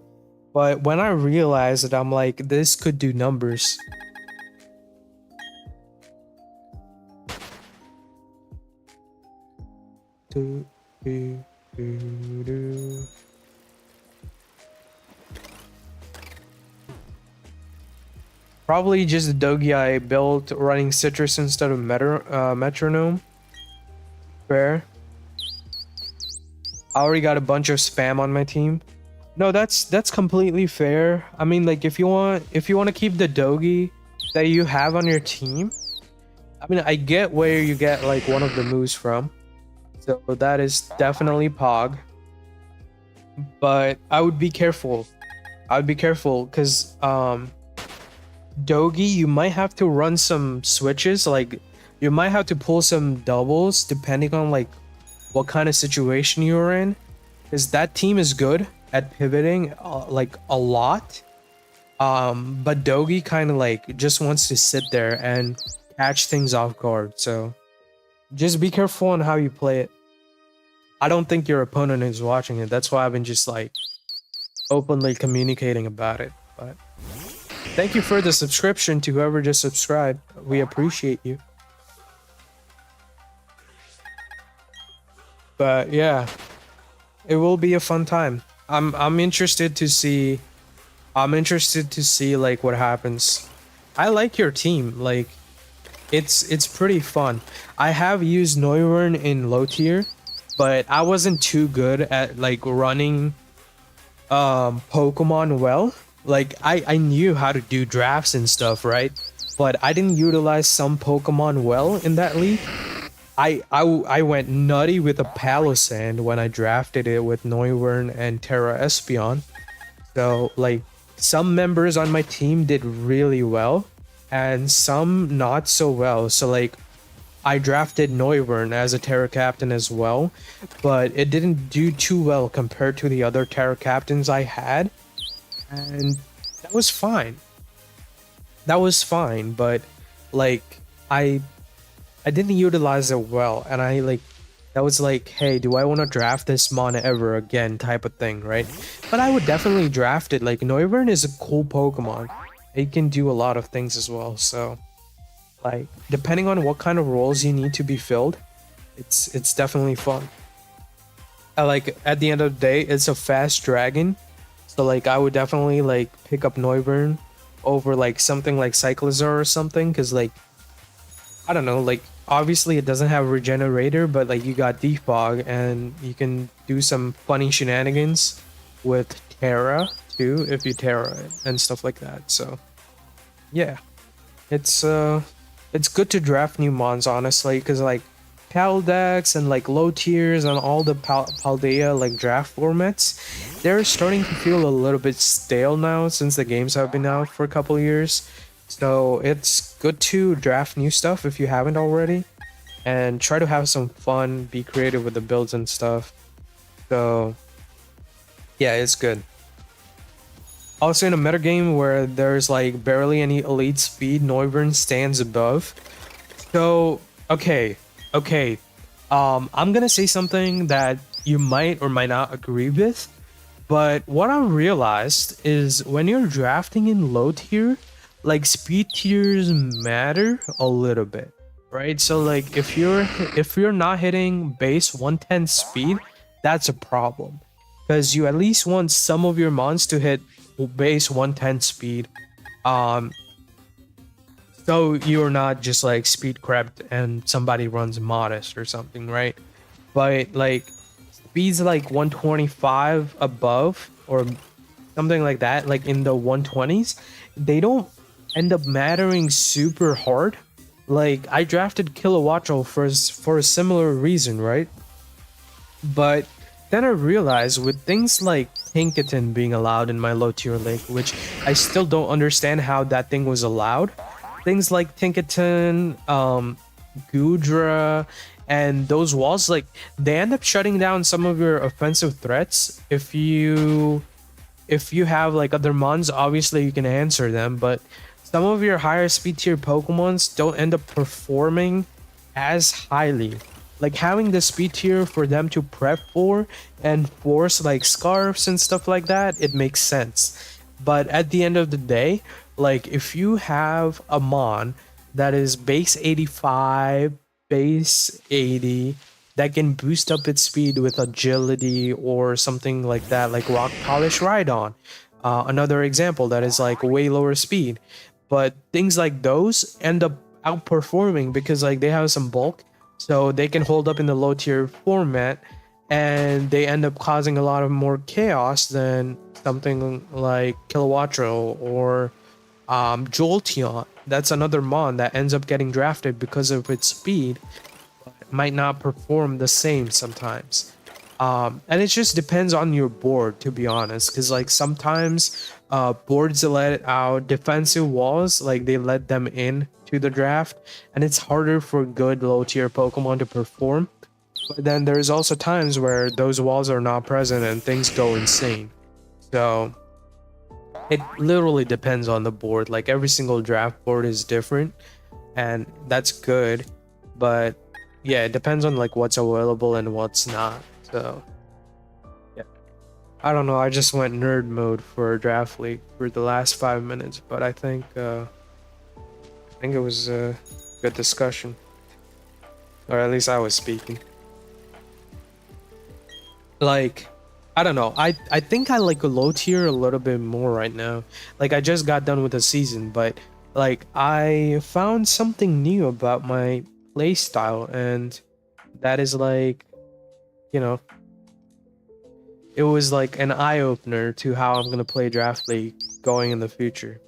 But when I realized it, I'm like, this could do numbers. Probably just the Dogi I built running Citrus instead of Metronome. Fair. I already got a bunch of spam on my team. No, that's completely fair. I mean, like if you want to keep the Dogi that you have on your team, I mean, I get where you get like one of the moves from. So that is definitely Pog. But I would be careful. I would be careful because Dogi, you might have to run some switches, like you might have to pull some doubles depending on like what kind of situation you're in, because that team is good at pivoting like a lot, but Dogi kind of like just wants to sit there and catch things off guard, so just be careful on how you play it. I don't think your opponent is watching it, that's why I've been just like openly communicating about it. But thank you for the subscription to whoever just subscribed. We appreciate you. But yeah, it will be a fun time. I'm interested to see like what happens. I like your team. Like it's pretty fun. I have used Neuwern in low tier, but I wasn't too good at like running Pokemon well. Like I knew how to do drafts and stuff, right? But I didn't utilize some Pokemon well in that league. I went nutty with a Palossand when I drafted it with Neuwern and Terra Espeon. So like some members on my team did really well and some not so well. So like I drafted Neuwern as a Terra captain as well, but it didn't do too well compared to the other Terra captains I had. And that was fine. That was fine, but like I didn't utilize it well, and I like that was like, hey, do I want to draft this mon ever again type of thing, right? But I would definitely draft it. Like Neuwern is a cool Pokemon. It can do a lot of things as well, so like depending on what kind of roles you need to be filled, it's definitely fun. I like at the end of the day, it's a fast dragon. So like I would definitely like pick up Neuwern over like something like Cyclizar or something, because like I don't know, like obviously it doesn't have a regenerator, but like you got Defog and you can do some funny shenanigans with Terra too if you Terra it and stuff like that. So yeah, it's good to draft new mons honestly, because like Paldex and like low tiers and all the Paldea like draft formats, they're starting to feel a little bit stale now since the games have been out for a couple years. So it's good to draft new stuff if you haven't already, and try to have some fun, be creative with the builds and stuff. So yeah, it's good. Also in a metagame where there's like barely any elite speed, Neuwern stands above. So okay, I'm gonna say something that you might or might not agree with, but what I realized is when you're drafting in low tier, like speed tiers matter a little bit. right? So like if you're not hitting base 110 speed, that's a problem. Because you at least want some of your mons to hit base 110 speed. Um so you're not just like speed crept and somebody runs modest or something, right? But like speeds like 125 above or something like that, like in the 120s, they don't end up mattering super hard. Like I drafted Kilowattrel for a similar reason, right? But then I realized with things like Pinkerton being allowed in my low tier league, which I still don't understand how that thing was allowed. Things like Tinkerton, Gudra, and those walls, like they end up shutting down some of your offensive threats. If you have like other mons, obviously you can answer them, but some of your higher speed tier Pokemons don't end up performing as highly. Like having the speed tier for them to prep for and force like scarves and stuff like that, it makes sense. But at the end of the day, like if you have a mon that is base 85, base 80, that can boost up its speed with agility or something like that, like Rock Polish Rhydon. Another example that is like way lower speed. But things like those end up outperforming because like they have some bulk, so they can hold up in the low tier format, and they end up causing a lot of more chaos than something like Kilowattrel or Jolteon. That's another mon that ends up getting drafted because of its speed, might not perform the same sometimes. And it just depends on your board, to be honest, because like sometimes boards let out defensive walls, like they let them in to the draft, and it's harder for good low tier Pokemon to perform. But then there's also times where those walls are not present and things go insane. So it literally depends on the board. Like every single draft board is different, and that's good. But yeah, it depends on like what's available and what's not. So yeah, I don't know. I just went nerd mode for draft league for the last 5 minutes, but I think it was a good discussion, or at least I was speaking. Like, I don't know. I think I like a low tier a little bit more right now. Like I just got done with the season, but like I found something new about my play style, and that is like, you know, it was like an eye opener to how I'm gonna play draft league going in the future.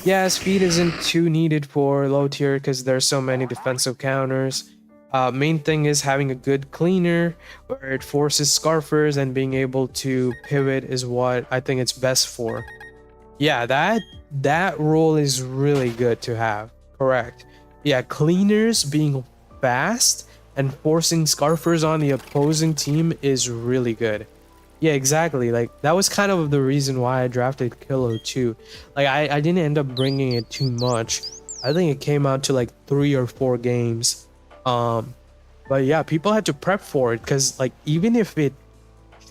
Yeah, speed isn't too needed for low tier because there's so many defensive counters. Main thing is having a good cleaner where it forces scarfers, and being able to pivot is what I think it's best for. Yeah, that role is really good to have. Correct. Yeah, cleaners being fast and forcing scarfers on the opposing team is really good. Yeah, exactly. Like that was kind of the reason why I drafted Kilo too. Like I didn't end up bringing it too much. I think it came out to like 3 or 4 games. Um, but yeah, people had to prep for it because like even if it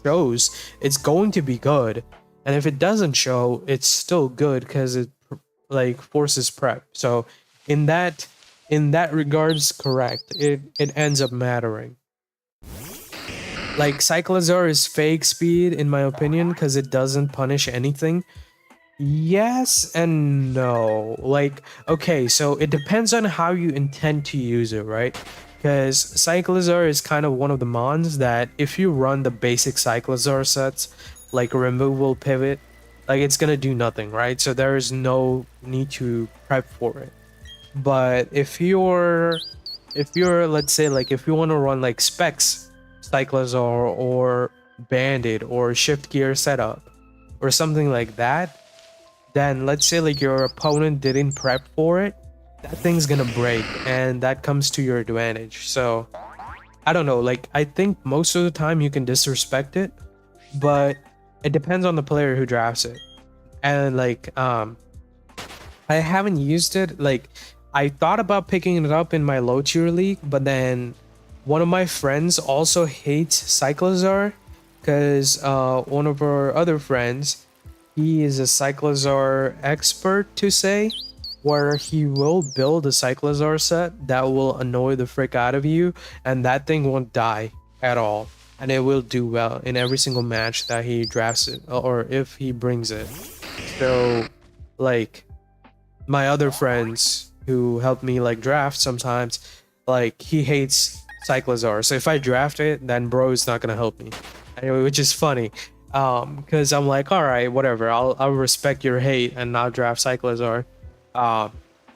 shows, it's going to be good, and if it doesn't show, it's still good because it like forces prep. So in that regards, correct. It ends up mattering. Like Cyclozar is fake speed in my opinion because it doesn't punish anything. Yes and no. Like, okay, so it depends on how you intend to use it, right? Because Cyclozar is kind of one of the mons that if you run the basic Cyclozar sets, like removal pivot, like it's gonna do nothing, right? So there is no need to prep for it. But if you're let's say like if you want to run like specs Cyclozar or Bandit or shift gear setup or something like that, then let's say like your opponent didn't prep for it, that thing's gonna break and that comes to your advantage. So I don't know, like I think most of the time you can disrespect it, but it depends on the player who drafts it. And like I haven't used it. Like I thought about picking it up in my low tier league, but then one of my friends also hates Cyclozar because one of our other friends, he is a Cyclozar expert to say, where he will build a Cyclozar set that will annoy the frick out of you, and that thing won't die at all, and it will do well in every single match that he drafts it, or if he brings it. So, like, my other friends who help me like draft sometimes, like he hates Cyclozar. So if I draft it, then bro is not gonna help me. Anyway, which is funny. Because I'm like, all right, whatever. I'll respect your hate and not draft Cyclozar. Um,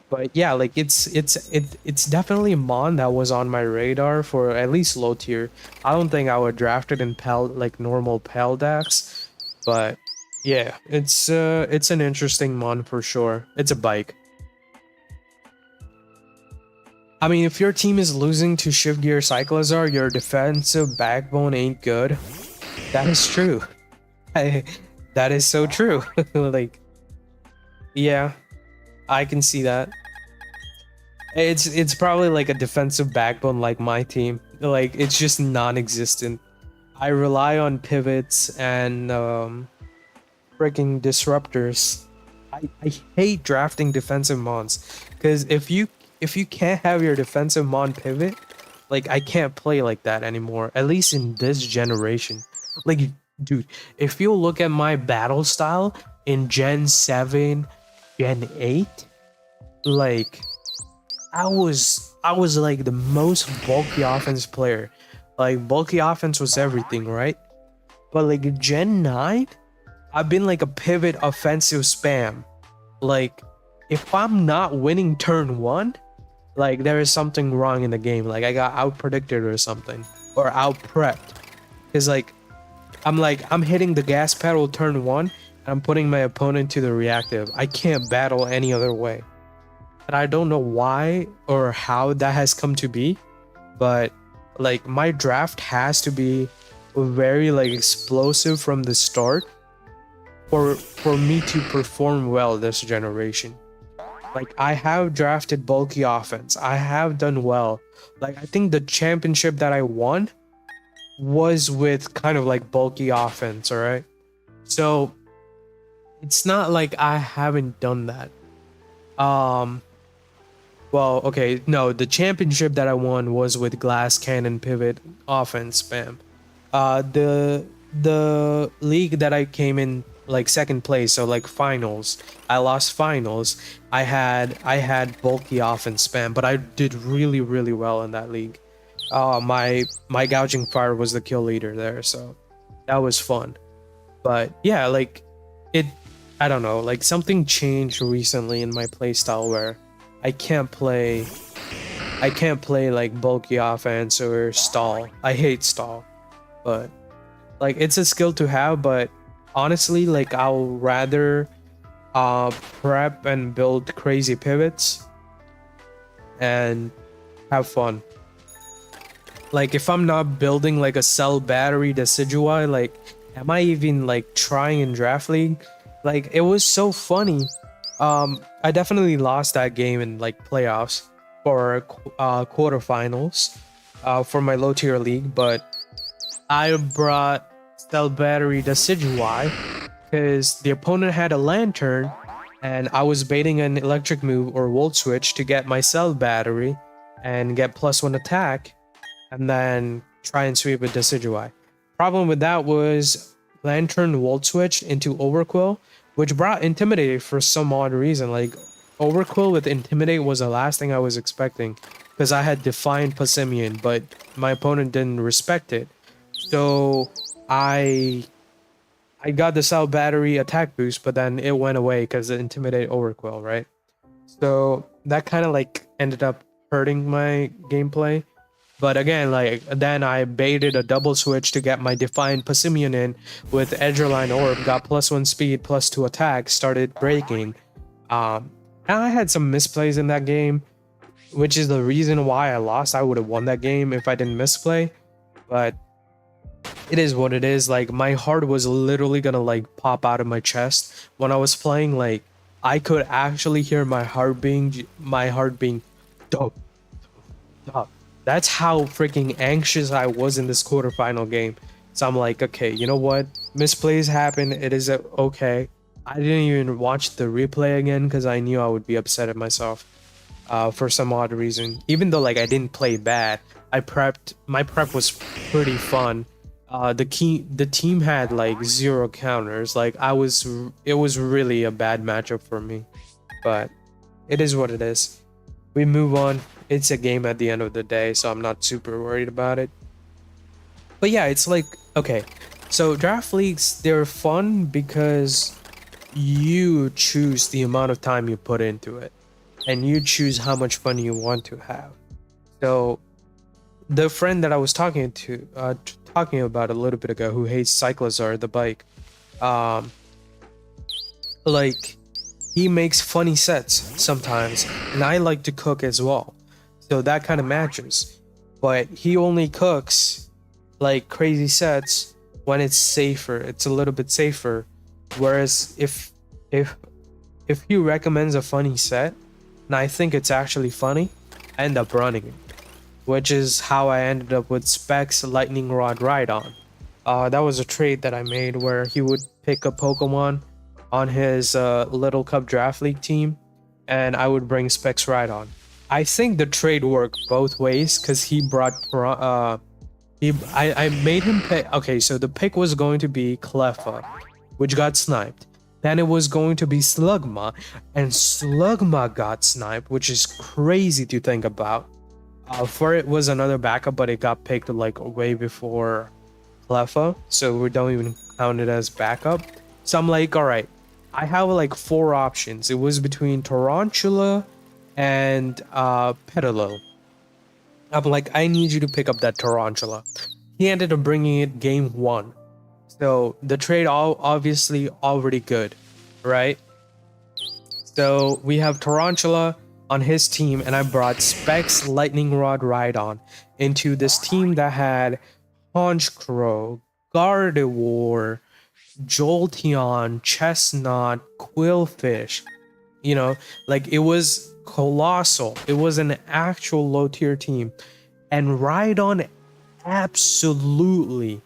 but yeah, like it's definitely a mon that was on my radar for at least low tier. I don't think I would draft it in Pel like normal Pel decks, but yeah, it's an interesting mon for sure. It's a bike. I mean, if your team is losing to Shift Gear Cyclozar, your defensive backbone ain't good. That is true. That is so true. Like, yeah, I can see that. It's probably like a defensive backbone like my team. Like, it's just non-existent. I rely on pivots and freaking disruptors. I hate drafting defensive mons because if you can't have your defensive mon pivot, like I can't play like that anymore. At least in this generation. Like, dude, if you look at my battle style in Gen 7, Gen 8, like I was like the most bulky offense player. Like bulky offense was everything, right? But like Gen 9, I've been like a pivot offensive spam. Like if I'm not winning turn 1, like there is something wrong in the game. Like I got out predicted or something, or out prepped. Cause like I'm hitting the gas pedal turn 1 and I'm putting my opponent to the reactive. I can't battle any other way. And I don't know why or how that has come to be, but like my draft has to be very like explosive from the start for me to perform well this generation. Like I have drafted bulky offense. I have done well. Like I think the championship that I won was with kind of like bulky offense, all right? So it's not like I haven't done that. Well, okay, no, the championship that I won was with glass cannon pivot offense spam. The league that I came in like second place, so like finals, I lost finals. I had bulky offense spam, but I did really well in that league. My gouging fire was the kill leader there, so that was fun. But yeah, like it, I don't know, like something changed recently in my playstyle where I can't play like bulky offense or stall. I hate stall, but like it's a skill to have. But honestly, like I'll rather prep and build crazy pivots and have fun. Like if I'm not building like a cell battery Decidueye, like am I even like trying in draft league? Like it was so funny. I definitely lost that game in like playoffs for quarterfinals for my low tier league, but I brought cell battery Decidueye because the opponent had a lantern and I was baiting an electric move or volt switch to get my cell battery and get +1 attack and then try and sweep with Decidueye. Problem with that was lantern volt switch into overquill, which brought intimidate for some odd reason. Like overquill with intimidate was the last thing I was expecting because I had defined Passimian, but my opponent didn't respect it. So I got the cell battery attack boost, but then it went away because it intimidate overquill, right? So that kind of like ended up hurting my gameplay. But again, like then I baited a double switch to get my Defiant Passimian in with Edgerline Orb, got +1 speed, +2 attack, started breaking. And I had some misplays in that game, which is the reason why I lost. I would have won that game if I didn't misplay, but it is what it is. Like my heart was literally gonna like pop out of my chest when I was playing. Like I could actually hear my heart being dope. That's how freaking anxious I was in this quarterfinal game. So I'm like, okay, you know what? Misplays happen. It is okay. I didn't even watch the replay again because I knew I would be upset at myself for some odd reason. Even though like I didn't play bad, I prepped. My prep was pretty fun. The team had like 0 counters. Like it was really a bad matchup for me. But it is what it is. We move on. It's a game at the end of the day, so I'm not super worried about it. But yeah, it's like, okay, so draft leagues, they're fun because you choose the amount of time you put into it and you choose how much fun you want to have. So the friend that I was talking about a little bit ago, who hates Cyclozar, the bike, um like he makes funny sets sometimes, and I like to cook as well, so that kind of matches. But he only cooks like crazy sets when it's safer. It's a little bit safer. Whereas if he recommends a funny set and I think it's actually funny, I end up running it, which is how I ended up with Specs Lightning Rod Rhydon. That was a trade that I made where he would pick a Pokemon on his Little Cup Draft League team, and I would bring Specs Rhydon. I think the trade worked both ways because he brought I made him pick. Okay, so the pick was going to be Cleffa, which got sniped. Then it was going to be Slugma, and Slugma got sniped, which is crazy to think about. For it was another backup, but it got picked like way before Cleffa, so we don't even count it as backup. So I'm like, all right, I have like 4 options. It was between Tarantula and Petalil. I'm like, I need you to pick up that Tarantula. He ended up bringing it game 1. So the trade obviously already good, right? So we have Tarantula on his team, and I brought Specs Lightning Rod Rhydon into this team that had Honchkrow, Gardevoir, Jolteon, Chestnut, Quillfish. You know, like it was colossal. It was an actual low tier team. And Rhydon absolutely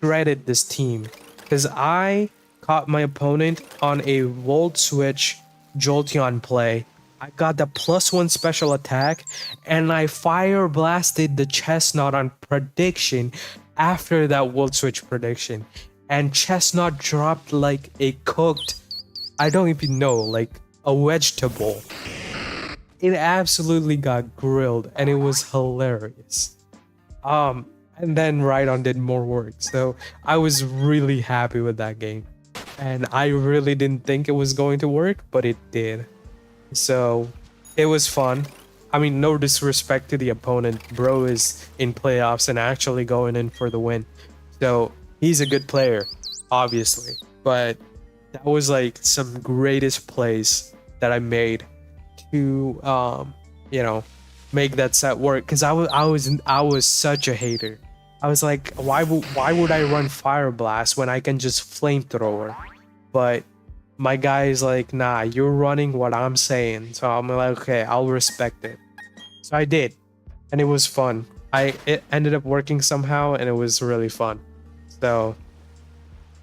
shredded this team because I caught my opponent on a Volt Switch Jolteon play. I got the +1 special attack and I fire blasted the Chestnut on prediction after that Volt Switch prediction. And Chestnut dropped like a cooked, I don't even know, like a vegetable. It absolutely got grilled and it was hilarious. And then Rhydon did more work, so I was really happy with that game. And I really didn't think it was going to work, but it did. So it was fun. I mean, no disrespect to the opponent. Bro is in playoffs and actually going in for the win. So he's a good player, obviously. But that was like some greatest plays that I made to you know, make that set work, because I was such a hater. I was like, why would I run Fire Blast when I can just Flamethrower? But my guy is like, nah, you're running what I'm saying. So I'm like, okay, I'll respect it. So I did, and it was fun. It ended up working somehow, and it was really fun. So,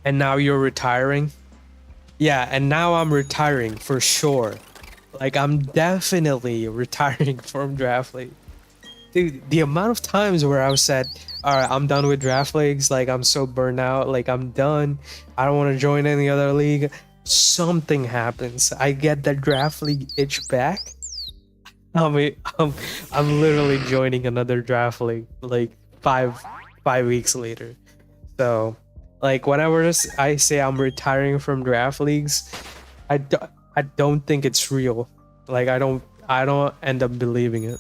and now you're retiring? Yeah, and now I'm retiring for sure. Like, I'm definitely retiring from Draft League. Dude, the amount of times where I was said, alright, I'm done with Draft Leagues, like, I'm so burnt out, like, I'm done, I don't want to join any other league. Something happens. I get that Draft League itch back. I mean, I'm literally joining another Draft League, like, five weeks later. So, like, whenever I say I'm retiring from Draft Leagues, I don't think it's real. Like, I don't end up believing it.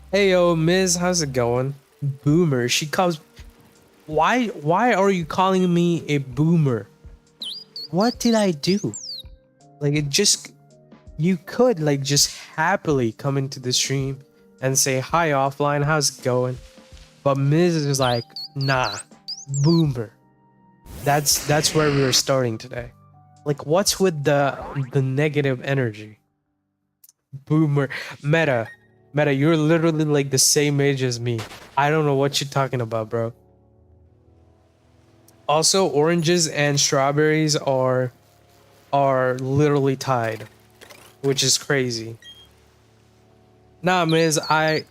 Hey yo, Miz, how's it going? Boomer. She calls. Why are you calling me a boomer? What did I do? Like, it just, you could like just happily come into the stream and say hi offline, how's it going? But Miz is like, nah, boomer. That's where we were starting today. Like, what's with the negative energy? Boomer. Meta, you're literally like the same age as me. I don't know what you're talking about, bro. Also, oranges and strawberries are literally tied, which is crazy. Nah, Miz, I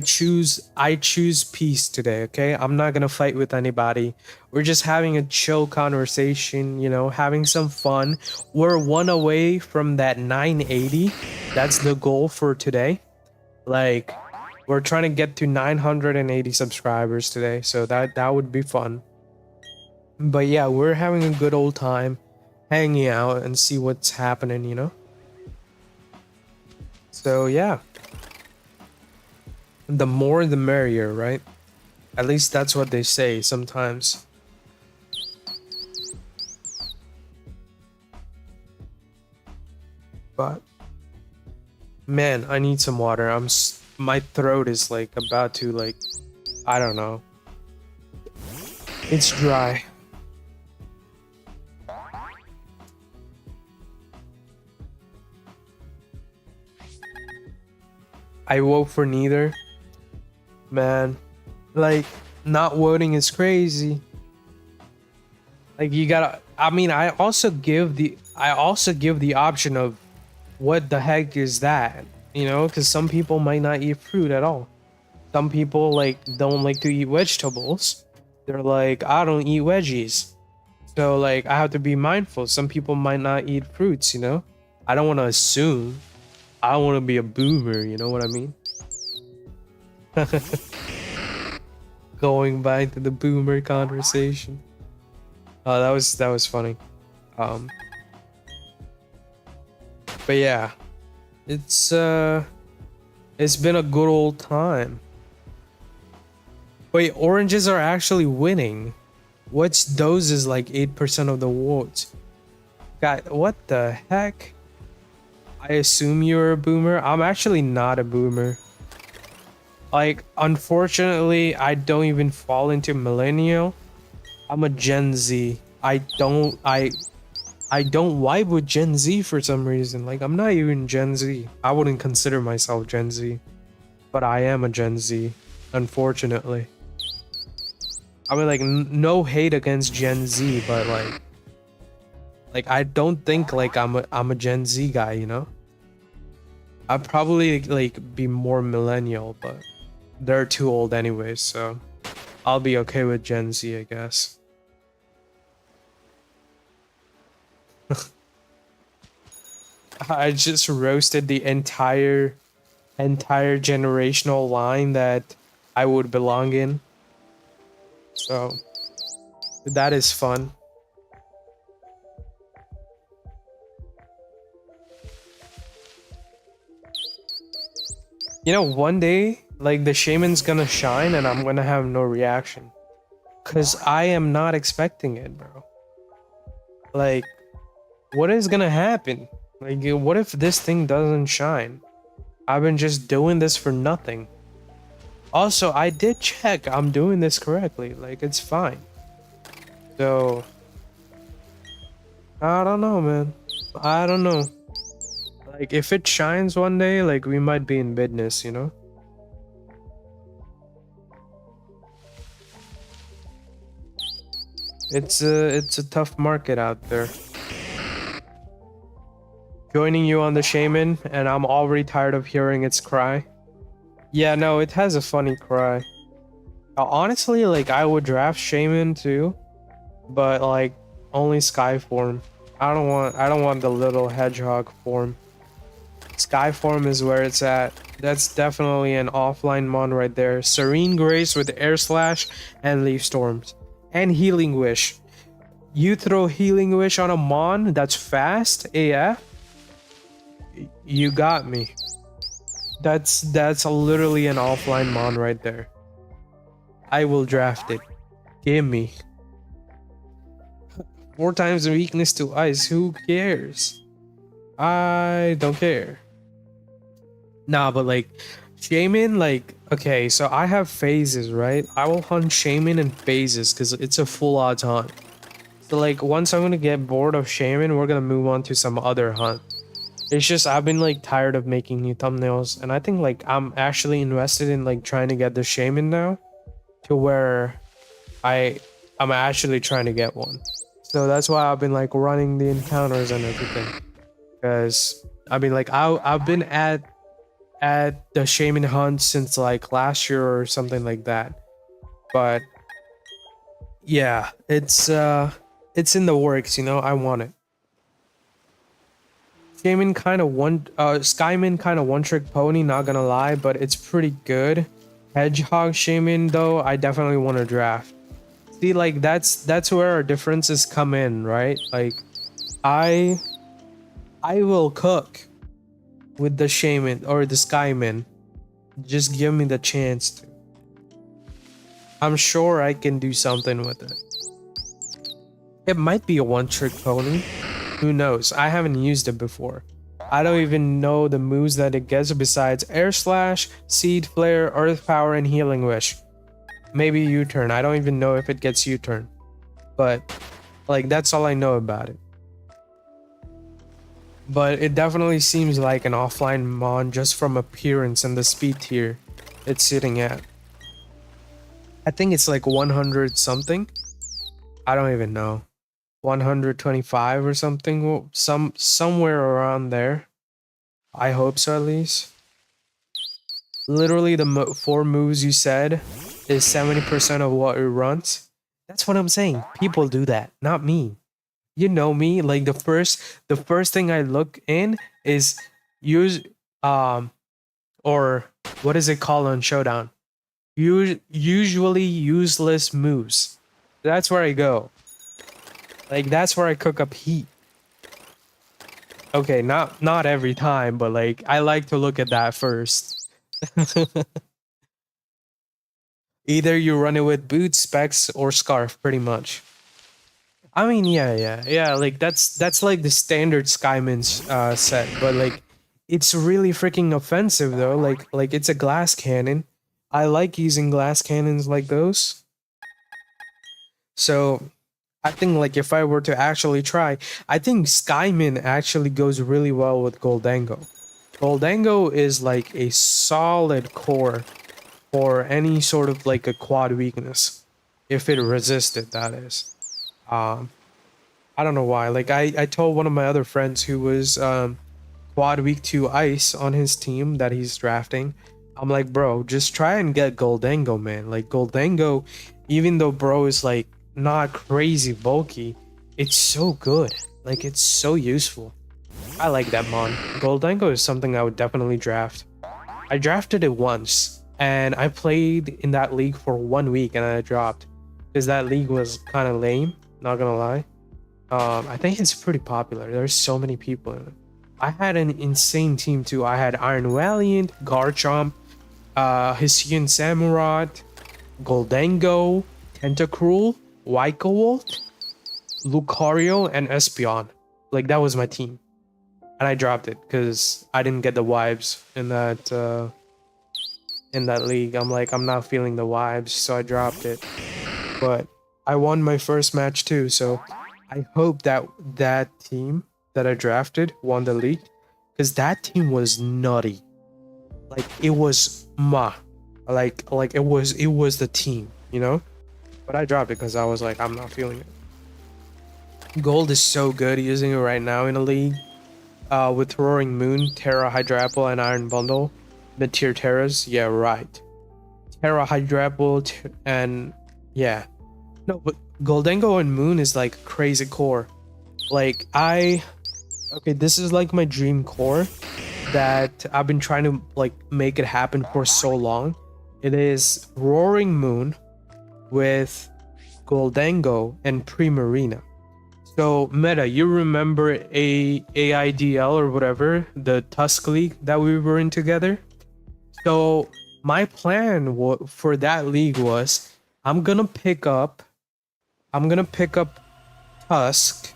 choose peace today, okay? I'm not gonna fight with anybody. We're just having a chill conversation, you know, having some fun. We're one away from that 980. That's the goal for today. Like, we're trying to get to 980 subscribers today, so that would be fun. But yeah, we're having a good old time hanging out and see what's happening, you know? So yeah, the more the merrier, right? At least that's what they say sometimes. But man, I need some water. My throat is like about to like, I don't know. It's dry. I vote for neither. Man, like not voting is crazy. Like you gotta, I mean, I also give the option of what the heck is that? You know, because some people might not eat fruit at all. Some people like don't like to eat vegetables. They're like, I don't eat veggies. So like I have to be mindful. Some people might not eat fruits, you know? I don't want to assume. I don't want to be a boomer, you know what I mean? Going back to the boomer conversation. Oh, that was funny. Um but yeah, it's been a good old time. Wait, oranges are actually winning. What's those is like 8% of the votes. God, what the heck? I assume you're a boomer. I'm actually not a boomer. Like, unfortunately, I don't even fall into millennial. I'm a Gen Z. I don't vibe with Gen Z for some reason. Like, I'm not even Gen Z. I wouldn't consider myself Gen Z, but I am a Gen Z, unfortunately. I mean, like, no hate against Gen Z, but like I don't think like I'm a Gen Z guy, you know? I'd probably like be more millennial, but they're too old anyways, so I'll be okay with Gen Z, I guess. I just roasted the entire generational line that I would belong in. So that is fun. You know, one day, like the Shaymin's gonna shine and I'm gonna have no reaction. Cause I am not expecting it, bro. Like, what is gonna happen? Like, what if this thing doesn't shine? I've been just doing this for nothing. Also, I did check I'm doing this correctly. Like, it's fine. So, I don't know, man. I don't know. Like, if it shines one day, like, we might be in business, you know? It's a tough market out there. Joining you on the Shaymin, and I'm already tired of hearing its cry. Yeah, no, it has a funny cry. Honestly, like, I would draft Shaymin too, but like, only Sky form. I don't want the little hedgehog form. Sky form is where it's at. That's definitely an offline mon right there. Serene Grace with Air Slash and Leaf Storms. And Healing Wish. You throw Healing Wish on a mon that's fast AF, you got me. That's literally an offline mon right there. I will draft it. Give me. 4 times the weakness to ice. Who cares? I don't care. Nah, but like Shaymin, like, okay, so I have phases, right? I will hunt Shaymin in phases because it's a full odds hunt. So like once I'm gonna get bored of Shaymin, we're gonna move on to some other hunt. It's just I've been like tired of making new thumbnails, and I think like I'm actually invested in like trying to get the Shaymin now to where I I'm actually trying to get one. So that's why I've been like running the encounters and everything. Because I mean, like I've been at the Shaymin hunt since like last year or something like that. But yeah, it's in the works, you know. I want it. Shaymin kind of Skymin kind of one trick pony, not gonna lie, but it's pretty good. Hedgehog Shaymin though, I definitely want to draft. See, like that's where our differences come in, right? Like I I will cook with the Shaymin or the Skymin. Just give me the chance to. I'm sure I can do something with it. It might be a one-trick pony. Who knows? I haven't used it before. I don't even know the moves that it gets besides Air Slash, Seed Flare, Earth Power, and Healing Wish. Maybe U-Turn. I don't even know if it gets U-Turn. But, like, that's all I know about it. But it definitely seems like an offline mon just from appearance and the speed tier it's sitting at. I think it's like 100 something. I don't even know. 125 or something. Well, somewhere around there. I hope so, at least. Literally the 4 moves you said is 70% of what it runs. That's what I'm saying. People do that, not me. You know me, like the first thing I look in is use or what is it called on Showdown? Usually useless moves. That's where I go. Like that's where I cook up heat. Okay, not every time, but like I like to look at that first. Either you run it with boots, specs, or scarf, pretty much. I mean, yeah. Like that's like the standard Skyman's set, but like it's really freaking offensive though. Like it's a glass cannon. I like using glass cannons like those. So I think like if I were to actually try, I think Skyman actually goes really well with Goldango. Goldango is like a solid core for any sort of like a quad weakness, if it resisted, that is. Um, I don't know why. Like I told one of my other friends who was quad week 2 ice on his team that he's drafting. I'm like, bro, just try and get Goldango, man. Like Goldango, even though bro is like not crazy bulky, it's so good. Like it's so useful. I like that mon. Goldango is something I would definitely draft. I drafted it once and I played in that league for 1 week and I dropped because that league was kind of lame, not gonna lie. I think it's pretty popular. There's so many people in it. I had an insane team too. I had Iron Valiant, Garchomp, Hisuian Samurott, Goldango, Tentacruel, Wycowolt, Lucario, and Espeon. Like that was my team. And I dropped it because I didn't get the vibes in that league. I'm like, I'm not feeling the vibes, so I dropped it. But I won my first match too, so I hope that that team that I drafted won the league, because that team was nutty. Like it was like it was the team, you know. But I dropped it because I was like, I'm not feeling it. Gold is so good using it right now in a league. With Roaring Moon, Terra, Hydra Apple, and Iron Bundle, the tier Terras, yeah, right. Terra, Hydra Apple, and yeah, no, but Goldango and Moon is like crazy core. Like okay, this is like my dream core that I've been trying to like make it happen for so long. It is Roaring Moon with Goldango and Primarina. So Meta, you remember AIDL or whatever, the Tusk League that we were in together? So my plan for that league was I'm gonna pick up Tusk,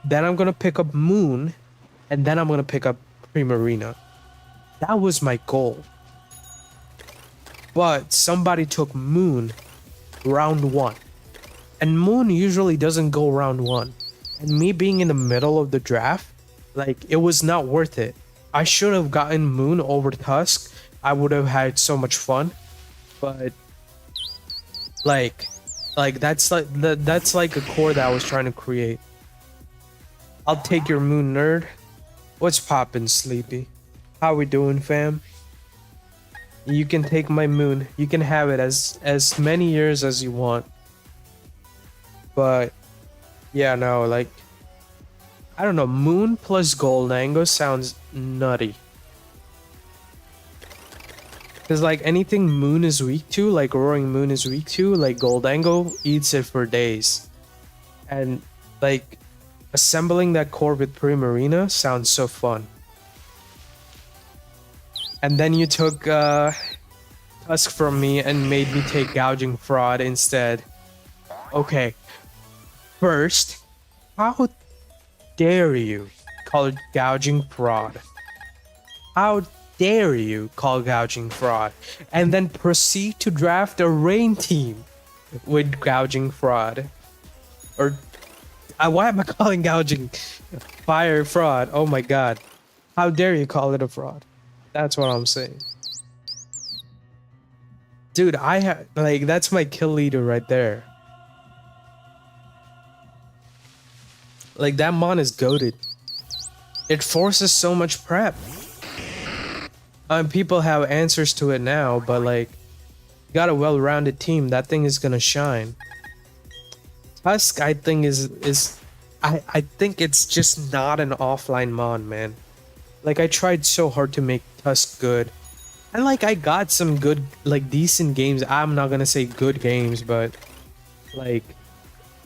then I'm gonna pick up Moon, and then I'm gonna pick up Primarina. That was my goal. But somebody took Moon round 1. And Moon usually doesn't go round 1. And me being in the middle of the draft, like, it was not worth it. I should have gotten Moon over Tusk. I would have had so much fun. But, like, Like that's like a core that I was trying to create. I'll take your moon, nerd. What's poppin', Sleepy? How we doing, fam? You can take my moon. You can have it as many years as you want. But yeah, no, like I don't know, moon plus Goldango sounds nutty. Cause like anything moon is weak to, like roaring moon is weak to, like Goldango eats it for days. And like assembling that core with Primarina sounds so fun. And then you took Tusk from me and made me take Gouging Fraud instead. Okay. First, how dare you call it Gouging Fraud? How dare you call Gouging Fraud? And then proceed to draft a rain team with Gouging Fraud. Or why am I calling Gouging Fire Fraud? Oh my god. How dare you call it a fraud? That's what I'm saying. Dude, I have like that's my kill leader right there. Like that mon is goated. It forces so much prep. People have answers to it now, but like got a well-rounded team, that thing is gonna shine. Tusk, I think I think it's just not an offline mon, man. Like I tried so hard to make Tusk good. And like I got some good, like decent games. I'm not gonna say good games, but like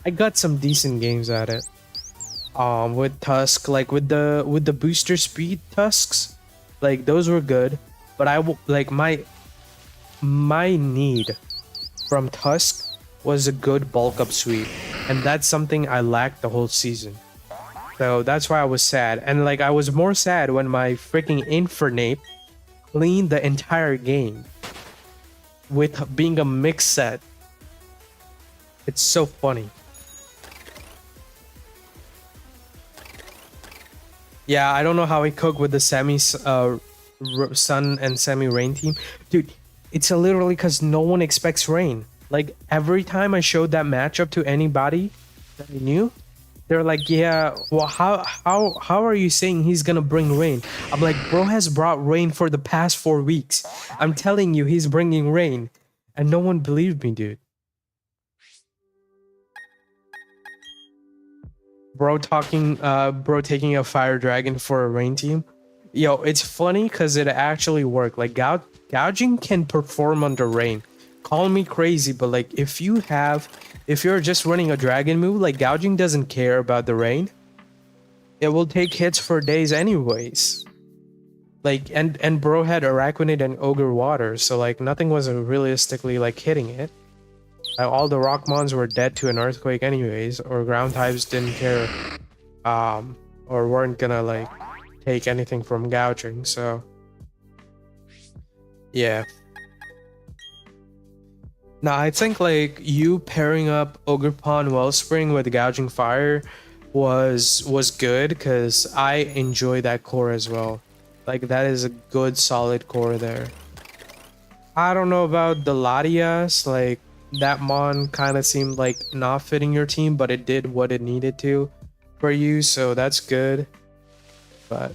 I got some decent games at it. With Tusk, like with the booster speed Tusks, like those were good. But like my need from Tusk was a good bulk up sweep, and that's something I lacked the whole season. So that's why I was sad. And like I was more sad when my freaking Infernape cleaned the entire game with being a mix set. It's so funny. Yeah, I don't know how he cooked with the Sun and Semi Rain team. Dude, it's literally because no one expects rain. Like every time I showed that matchup to anybody that I knew, they're like, yeah, well, how are you saying he's gonna bring rain? I'm like, bro has brought rain for the past 4 weeks. I'm telling you, he's bringing rain, and no one believed me, dude. Bro taking a fire dragon for a rain team. Yo, it's funny because it actually worked. Like gouging can perform under rain. Call me crazy, but like if you're just running a dragon move, like gouging doesn't care about the rain. It will take hits for days anyways. Like and bro had Araquanid and Ogre Water, so like nothing was realistically like hitting it. All the rock mons were dead to an earthquake anyways, or ground types didn't care, or weren't gonna like take anything from gouging. So yeah. Now I think like you pairing up Ogerpon Wellspring with Gouging Fire was good because I enjoy that core as well. Like that is a good solid core there. I don't know about the Latias, like that mon kind of seemed like not fitting your team, but it did what it needed to for you, so that's good. But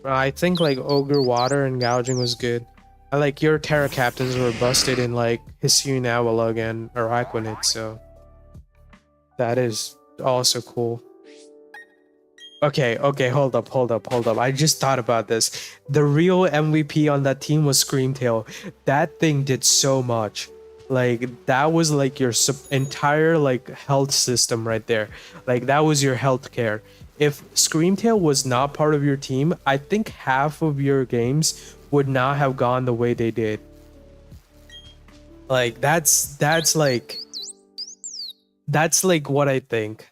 I think like Ogre Water and Gouging was good. I like your Terra Captains were busted in like Hisuian Awalug and Araquanid, so that is also cool. Okay, hold up. I just thought about this. The real MVP on that team was Screamtail. That thing did so much. Like that was like your entire like health system right there. Like that was your health care. If Screamtail was not part of your team, I think half of your games would not have gone the way they did. Like that's like what I think.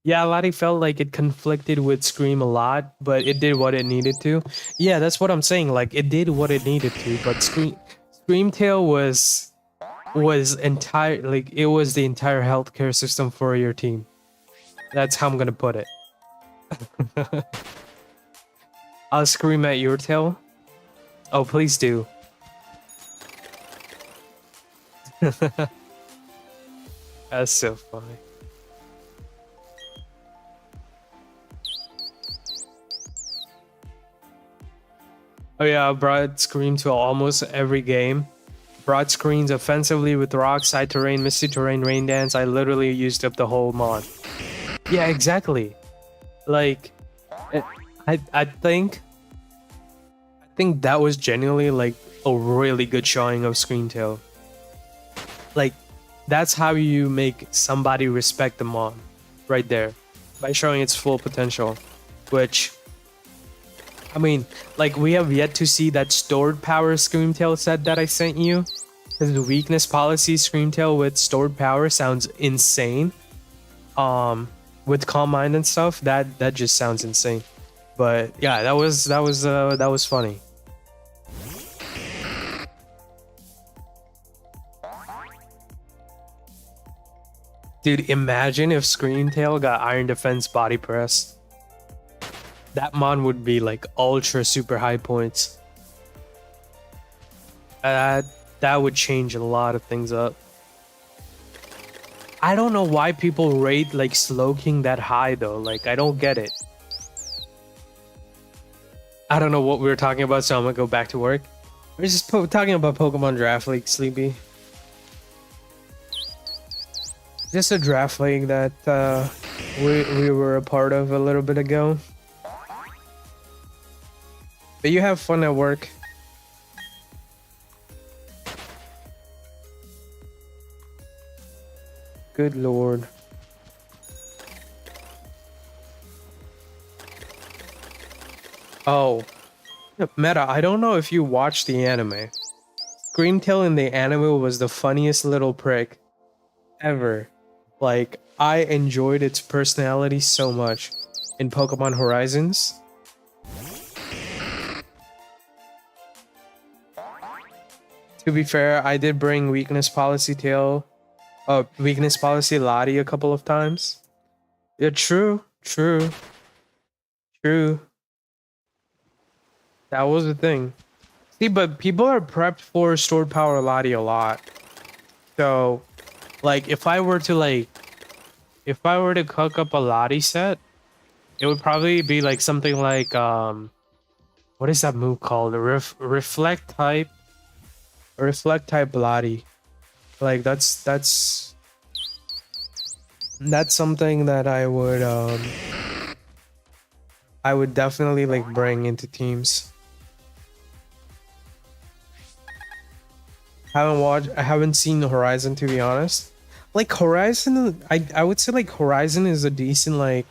Yeah, Lottie felt like it conflicted with Scream a lot, but it did what it needed to. Yeah, that's what I'm saying. Like it did what it needed to, but Screamtail was entire, like it was the entire healthcare system for your team. That's how I'm gonna put it. I'll scream at your tail. Oh, please do. That's so funny. Oh yeah, I brought Scream to almost every game. Brought screens offensively with rock, side terrain, misty terrain, rain dance. I literally used up the whole mod. Yeah, exactly. Like, I think that was genuinely like a really good showing of Screamtail. Like, that's how you make somebody respect the mod, right there, by showing its full potential. Which, I mean, like, we have yet to see that stored power Screamtail set that I sent you. Because the weakness policy Screamtail with stored power sounds insane. With Calm Mind and stuff, that just sounds insane. But yeah, that was funny. Dude, imagine if Screamtail got Iron Defense Body Press. That mon would be like ultra super high points. That would change a lot of things up. I don't know why people rate like Slowking that high though. Like, I don't get it. I don't know what we were talking about, so I'm gonna go back to work. We're just talking about Pokemon Draft League, Sleepy. Just a draft league that we were a part of a little bit ago. But you have fun at work. Good lord. Oh. Meta, I don't know if you watched the anime. Screamtail in the anime was the funniest little prick ever. Like, I enjoyed its personality so much in Pokemon Horizons. To be fair, I did bring Weakness Policy Weakness Policy Lottie a couple of times. Yeah, true. That was the thing. See, but people are prepped for Stored Power Lottie a lot. So, like, if I were to cook up a Lottie set, it would probably be like something like what is that move called? A reflect type Lottie. Like, that's something that I would definitely like bring into teams. I haven't seen Horizon, to be honest. Like, Horizon, I would say like Horizon is a decent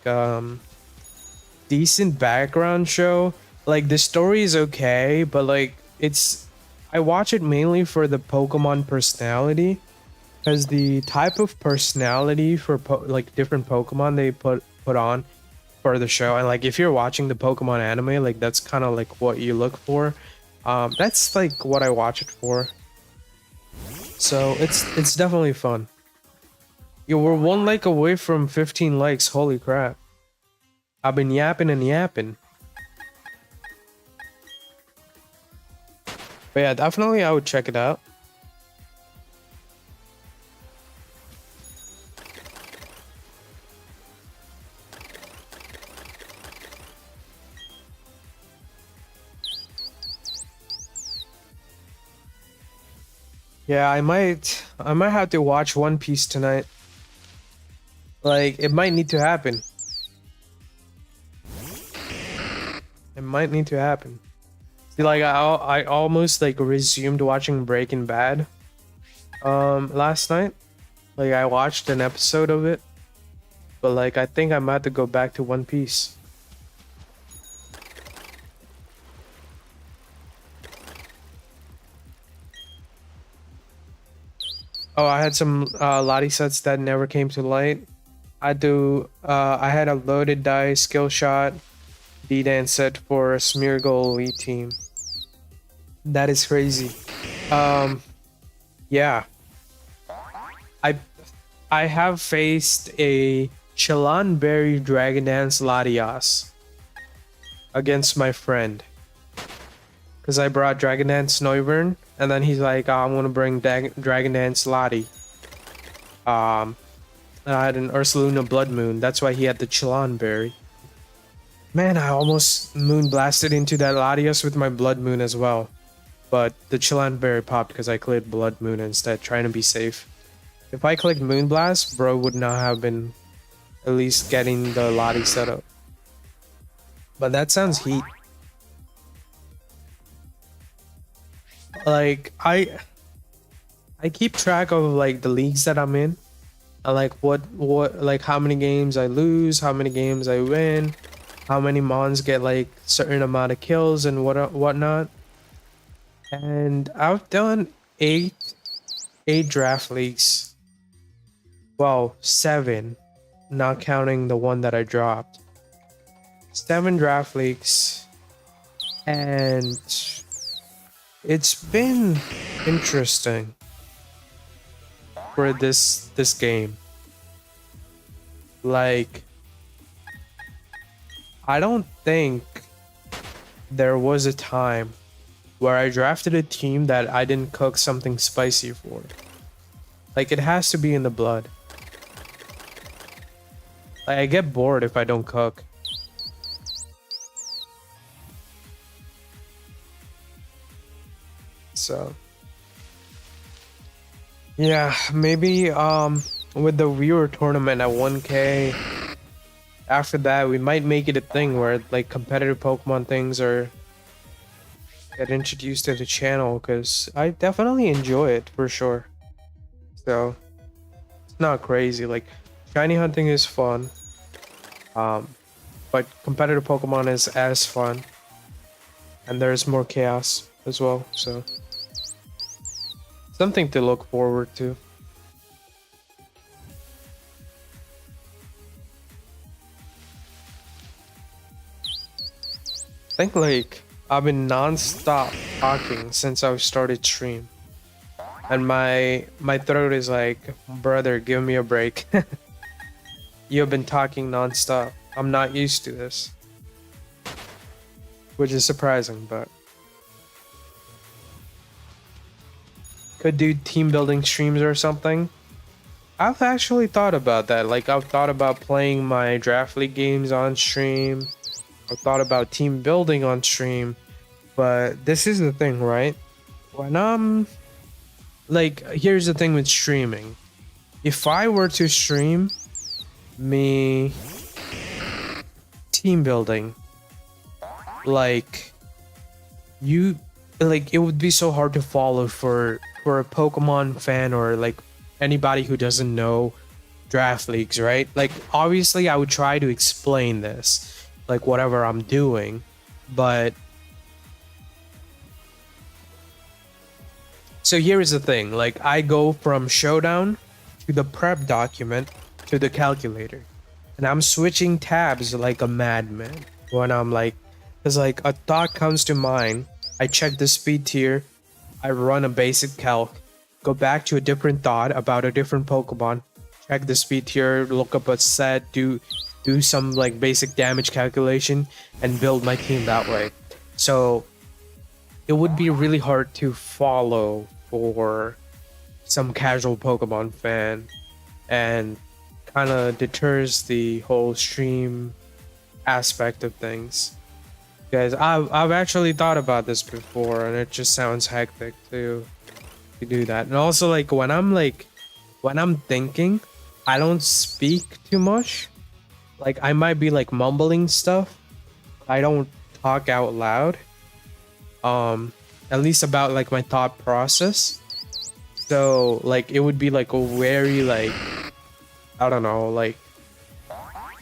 decent background show. Like, the story is okay, but like I watch it mainly for the Pokemon personality, because the type of personality for like different Pokemon they put on for the show, and like if you're watching the Pokemon anime, like that's kind of like what you look for. That's like what I watch it for. So it's definitely fun. Yo, we're 1 like away from 15 likes. Holy crap. I've been yapping and yapping. But yeah, definitely I would check it out. Yeah, I might have to watch One Piece tonight. Like, it might need to happen. It might need to happen. See, like, I almost like resumed watching Breaking Bad last night. Like, I watched an episode of it, but like I think I'm about to go back to One Piece. Oh, I had some Lottie sets that never came to light. I had a loaded die skill shot D-dance set for a Smeargle Elite team. That is crazy. Yeah. I have faced a Chilanberry Dragon Dance Latias against my friend. Because I brought Dragon Dance Noivern, and then he's like, oh, I'm gonna bring Dragon Dance Lottie. I had an Ursaluna Blood Moon. That's why he had the Chilan Berry. Man, I almost Moon Blasted into that Latios with my Blood Moon as well. But the Chilan Berry popped because I clicked Blood Moon instead, trying to be safe. If I clicked Moon Blast, bro would not have been at least getting the Lati set up. But that sounds heat. Like, I keep track of like the leagues that I'm in. And like what like how many games I lose, how many games I win, how many mons get like certain amount of kills and whatnot. And I've done eight draft leagues. Well, 7, not counting the one that I dropped. 7 draft leagues, and it's been interesting for this game. Like, I don't think there was a time where I drafted a team that I didn't cook something spicy for. Like, it has to be in the blood. Like, I get bored if I don't cook. So yeah, maybe with the viewer tournament at 1K, after that we might make it a thing where like competitive Pokemon things are get introduced to the channel, because I definitely enjoy it for sure. So it's not crazy. Like, shiny hunting is fun, but competitive Pokemon is as fun, and there's more chaos as well, so something to look forward to. I think like I've been non-stop talking since I started stream, and my throat is like, brother, give me a break. You've been talking non-stop. I'm not used to this, which is surprising, but could do team building streams or something. I've actually thought about that. Like, I've thought about playing my draft league games on stream. I've thought about team building on stream. But this is the thing, right? When I'm like, here's the thing with streaming. If I were to stream me team building, like, it would be so hard to follow for a Pokemon fan or like anybody who doesn't know draft leagues, right? Like, obviously I would try to explain this, like whatever I'm doing, but so here is the thing, like, I go from Showdown to the prep document to the calculator, and I'm switching tabs like a madman when I'm like, because like a thought comes to mind, I check the speed tier, I run a basic calc, go back to a different thought about a different Pokemon, check the speed tier, look up a set, do some like basic damage calculation, and build my team that way. So it would be really hard to follow for some casual Pokemon fan, and kind of deters the whole stream aspect of things. Guys, I've actually thought about this before, and it just sounds hectic to do that. And also, like, when I'm thinking, I don't speak too much. Like, I might be like mumbling stuff. I don't talk out loud. At least about like my thought process. So like it would be like a very like, I don't know, like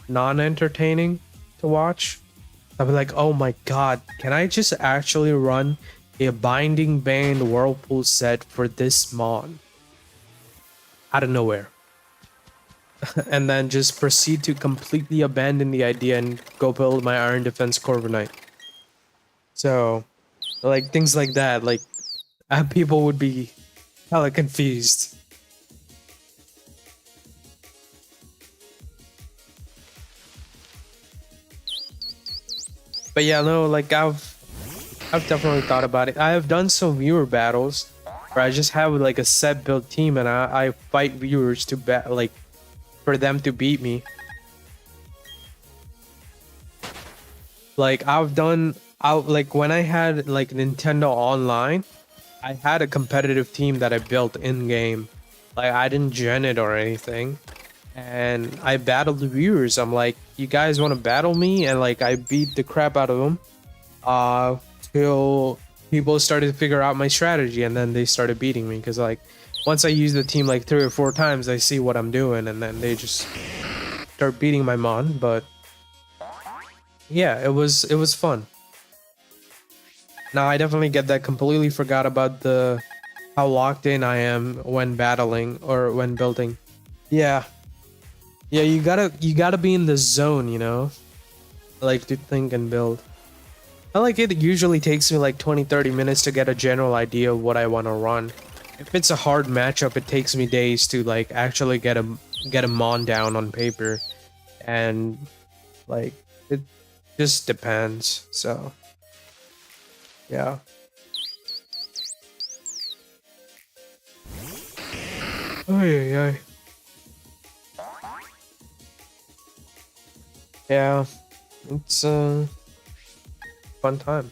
non-entertaining to watch. I'd be like, oh my god, can I just actually run a Binding Band Whirlpool set for this mon? Out of nowhere. And then just proceed to completely abandon the idea and go build my Iron Defense Corviknight. So, like, things like that, like, people would be hella confused. But yeah, no, like, I've definitely thought about it. I have done some viewer battles where I just have like a set build team, and I fight viewers to for them to beat me. Like like when I had like Nintendo Online, I had a competitive team that I built in game. Like I didn't gen it or anything. And I battled the viewers. I'm like, you guys want to battle me? And like I beat the crap out of them. Till people started to figure out my strategy, and then they started beating me because like once I use the team like 3 or 4 times, I see what I'm doing, and then they just start beating my mon. But yeah, it was fun. Now I definitely get that. Completely forgot about the how locked in I am when battling or when building. Yeah, yeah, you gotta be in the zone, you know, like to think and build. I like it usually takes me like 20-30 minutes to get a general idea of what I want to run. If it's a hard matchup, it takes me days to like actually get a mon down on paper, and like it just depends. So yeah. Oh yeah, yeah. It's fun time.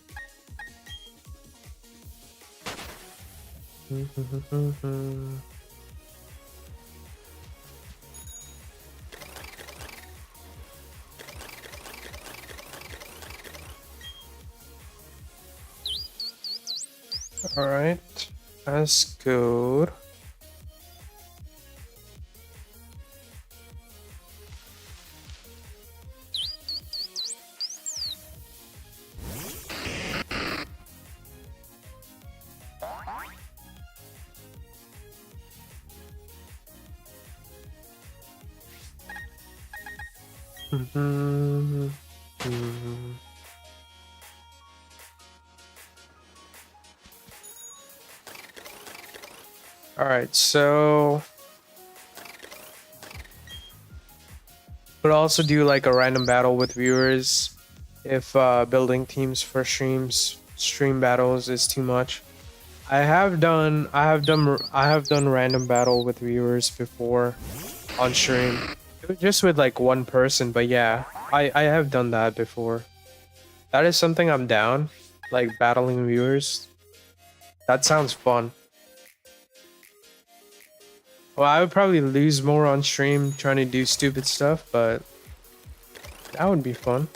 All right, that's good. All right, so could also do like a random battle with viewers if building teams for stream battles is too much. I have done random battle with viewers before on stream. It was just with like one person, but yeah, I have done that before. That is something I'm down, like battling viewers. That sounds fun. Well, I would probably lose more on stream trying to do stupid stuff, but that would be fun.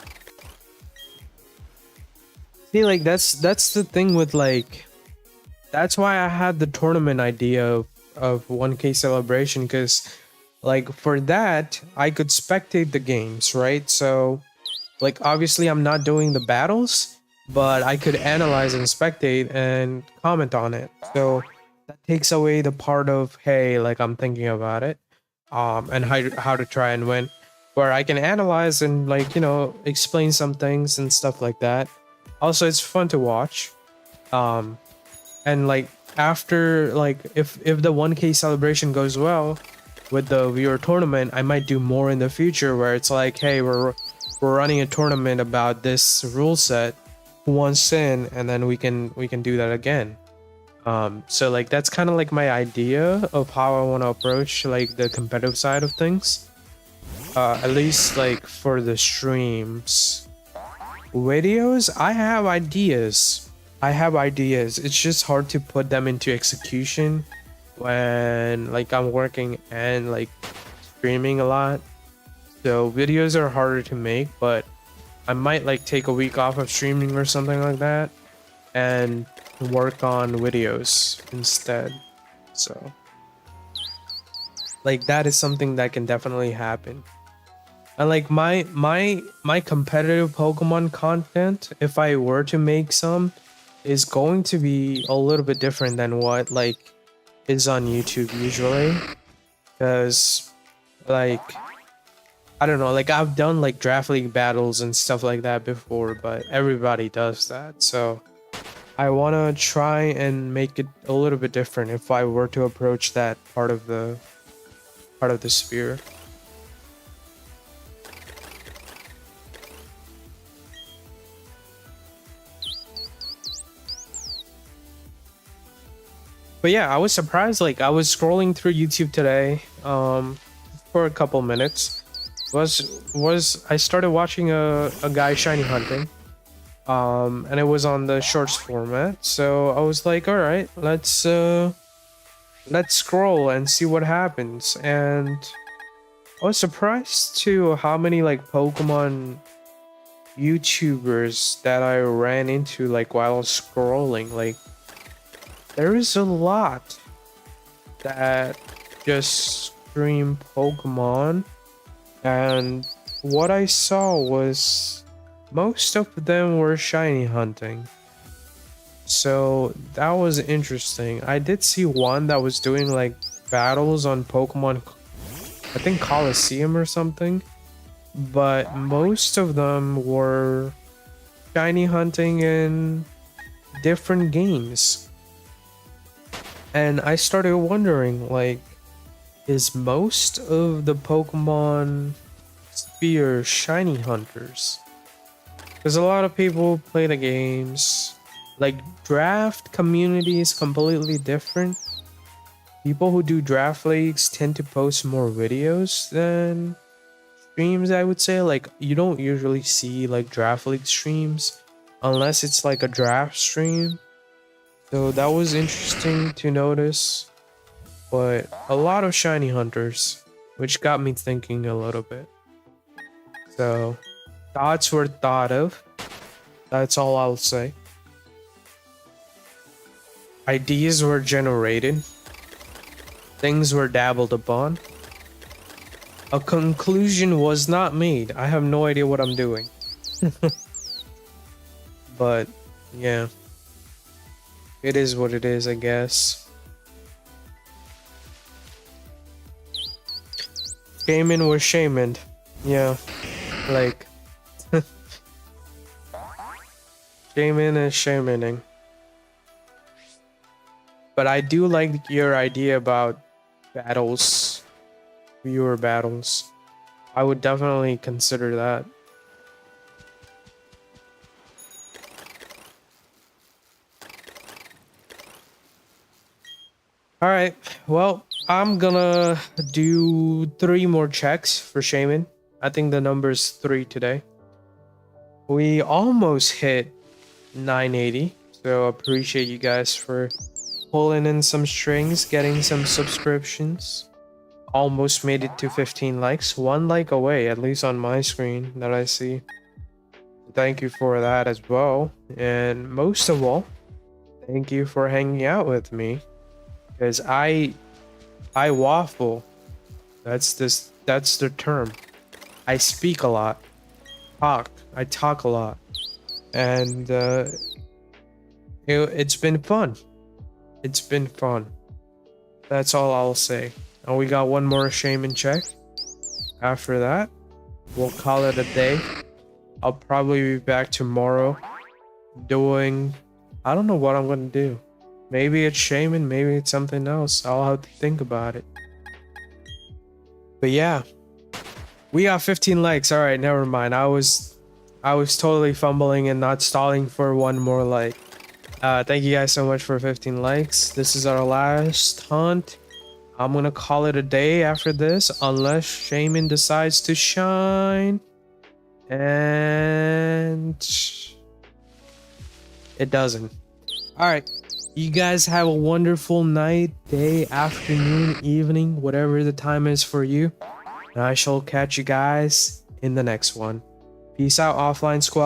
See, like that's the thing with like, that's why I had the tournament idea of 1K celebration, because like for that I could spectate the games, right? So like obviously I'm not doing the battles, but I could analyze and spectate and comment on it. So that takes away the part of, hey, like I'm thinking about it, and how to try and win, where I can analyze and like, you know, explain some things and stuff like that. Also, it's fun to watch. And like after, like if the 1K celebration goes well with the viewer tournament, I might do more in the future where it's like, hey, we're running a tournament about this rule set, who wants in, and then we can do that again. So like that's kind of like my idea of how I want to approach like the competitive side of things, at least like for the streams. Videos, I have ideas. It's just hard to put them into execution when like I'm working and like streaming a lot. So videos are harder to make, but I might like take a week off of streaming or something like that and work on videos instead. So like that is something that can definitely happen. And like my competitive Pokemon content, if I were to make some, is going to be a little bit different than what like is on YouTube usually, because like I don't know, like I've done like draft league battles and stuff like that before, but everybody does that. So I want to try and make it a little bit different if I were to approach that part of the sphere. But yeah, I was surprised. Like I was scrolling through YouTube today, for a couple minutes. Was I started watching a guy shiny hunting, and it was on the shorts format. So I was like, all right, let's scroll and see what happens. And I was surprised to how many like Pokemon YouTubers that I ran into like while scrolling. Like there is a lot that just stream Pokemon, and what I saw was most of them were shiny hunting. So that was interesting. I did see one that was doing like battles on Pokemon, I think Coliseum or something, but most of them were shiny hunting in different games. And I started wondering, like, is most of the Pokemon Sphere shiny hunters? Because a lot of people play the games. Like, draft community is completely different. People who do draft leagues tend to post more videos than streams, I would say. Like, you don't usually see like draft league streams unless it's like a draft stream. So that was interesting to notice. But a lot of shiny hunters, which got me thinking a little bit. So thoughts were thought of. That's all I'll say. Ideas were generated. Things were dabbled upon. A conclusion was not made. I have no idea what I'm doing. But yeah, it is what it is, I guess. Shaymin was Shaymin. Yeah, like Shaymin is Shaymining. But I do like your idea about battles, viewer battles. I would definitely consider that. All right, well, I'm gonna do 3 more checks for Shaymin. I think the number's 3 today. We almost hit 980, so appreciate you guys for pulling in some strings, getting some subscriptions. Almost made it to 15 likes. 1 like away, at least on my screen that I see. Thank you for that as well. And most of all, thank you for hanging out with me. Because I waffle. That's the term. I speak a lot. I talk a lot. And it's been fun. It's been fun. That's all I'll say. And we got 1 more Shaymin check. After that, we'll call it a day. I'll probably be back tomorrow doing... I don't know what I'm gonna do. Maybe it's Shaymin, maybe it's something else. I'll have to think about it. But yeah, we got 15 likes. All right, never mind. I was totally fumbling and not stalling for 1 more like. Thank you guys so much for 15 likes. This is our last hunt. I'm gonna call it a day after this, unless Shaymin decides to shine. And it doesn't. All right. You guys have a wonderful night, day, afternoon, evening, whatever the time is for you. And I shall catch you guys in the next one. Peace out, offline squad.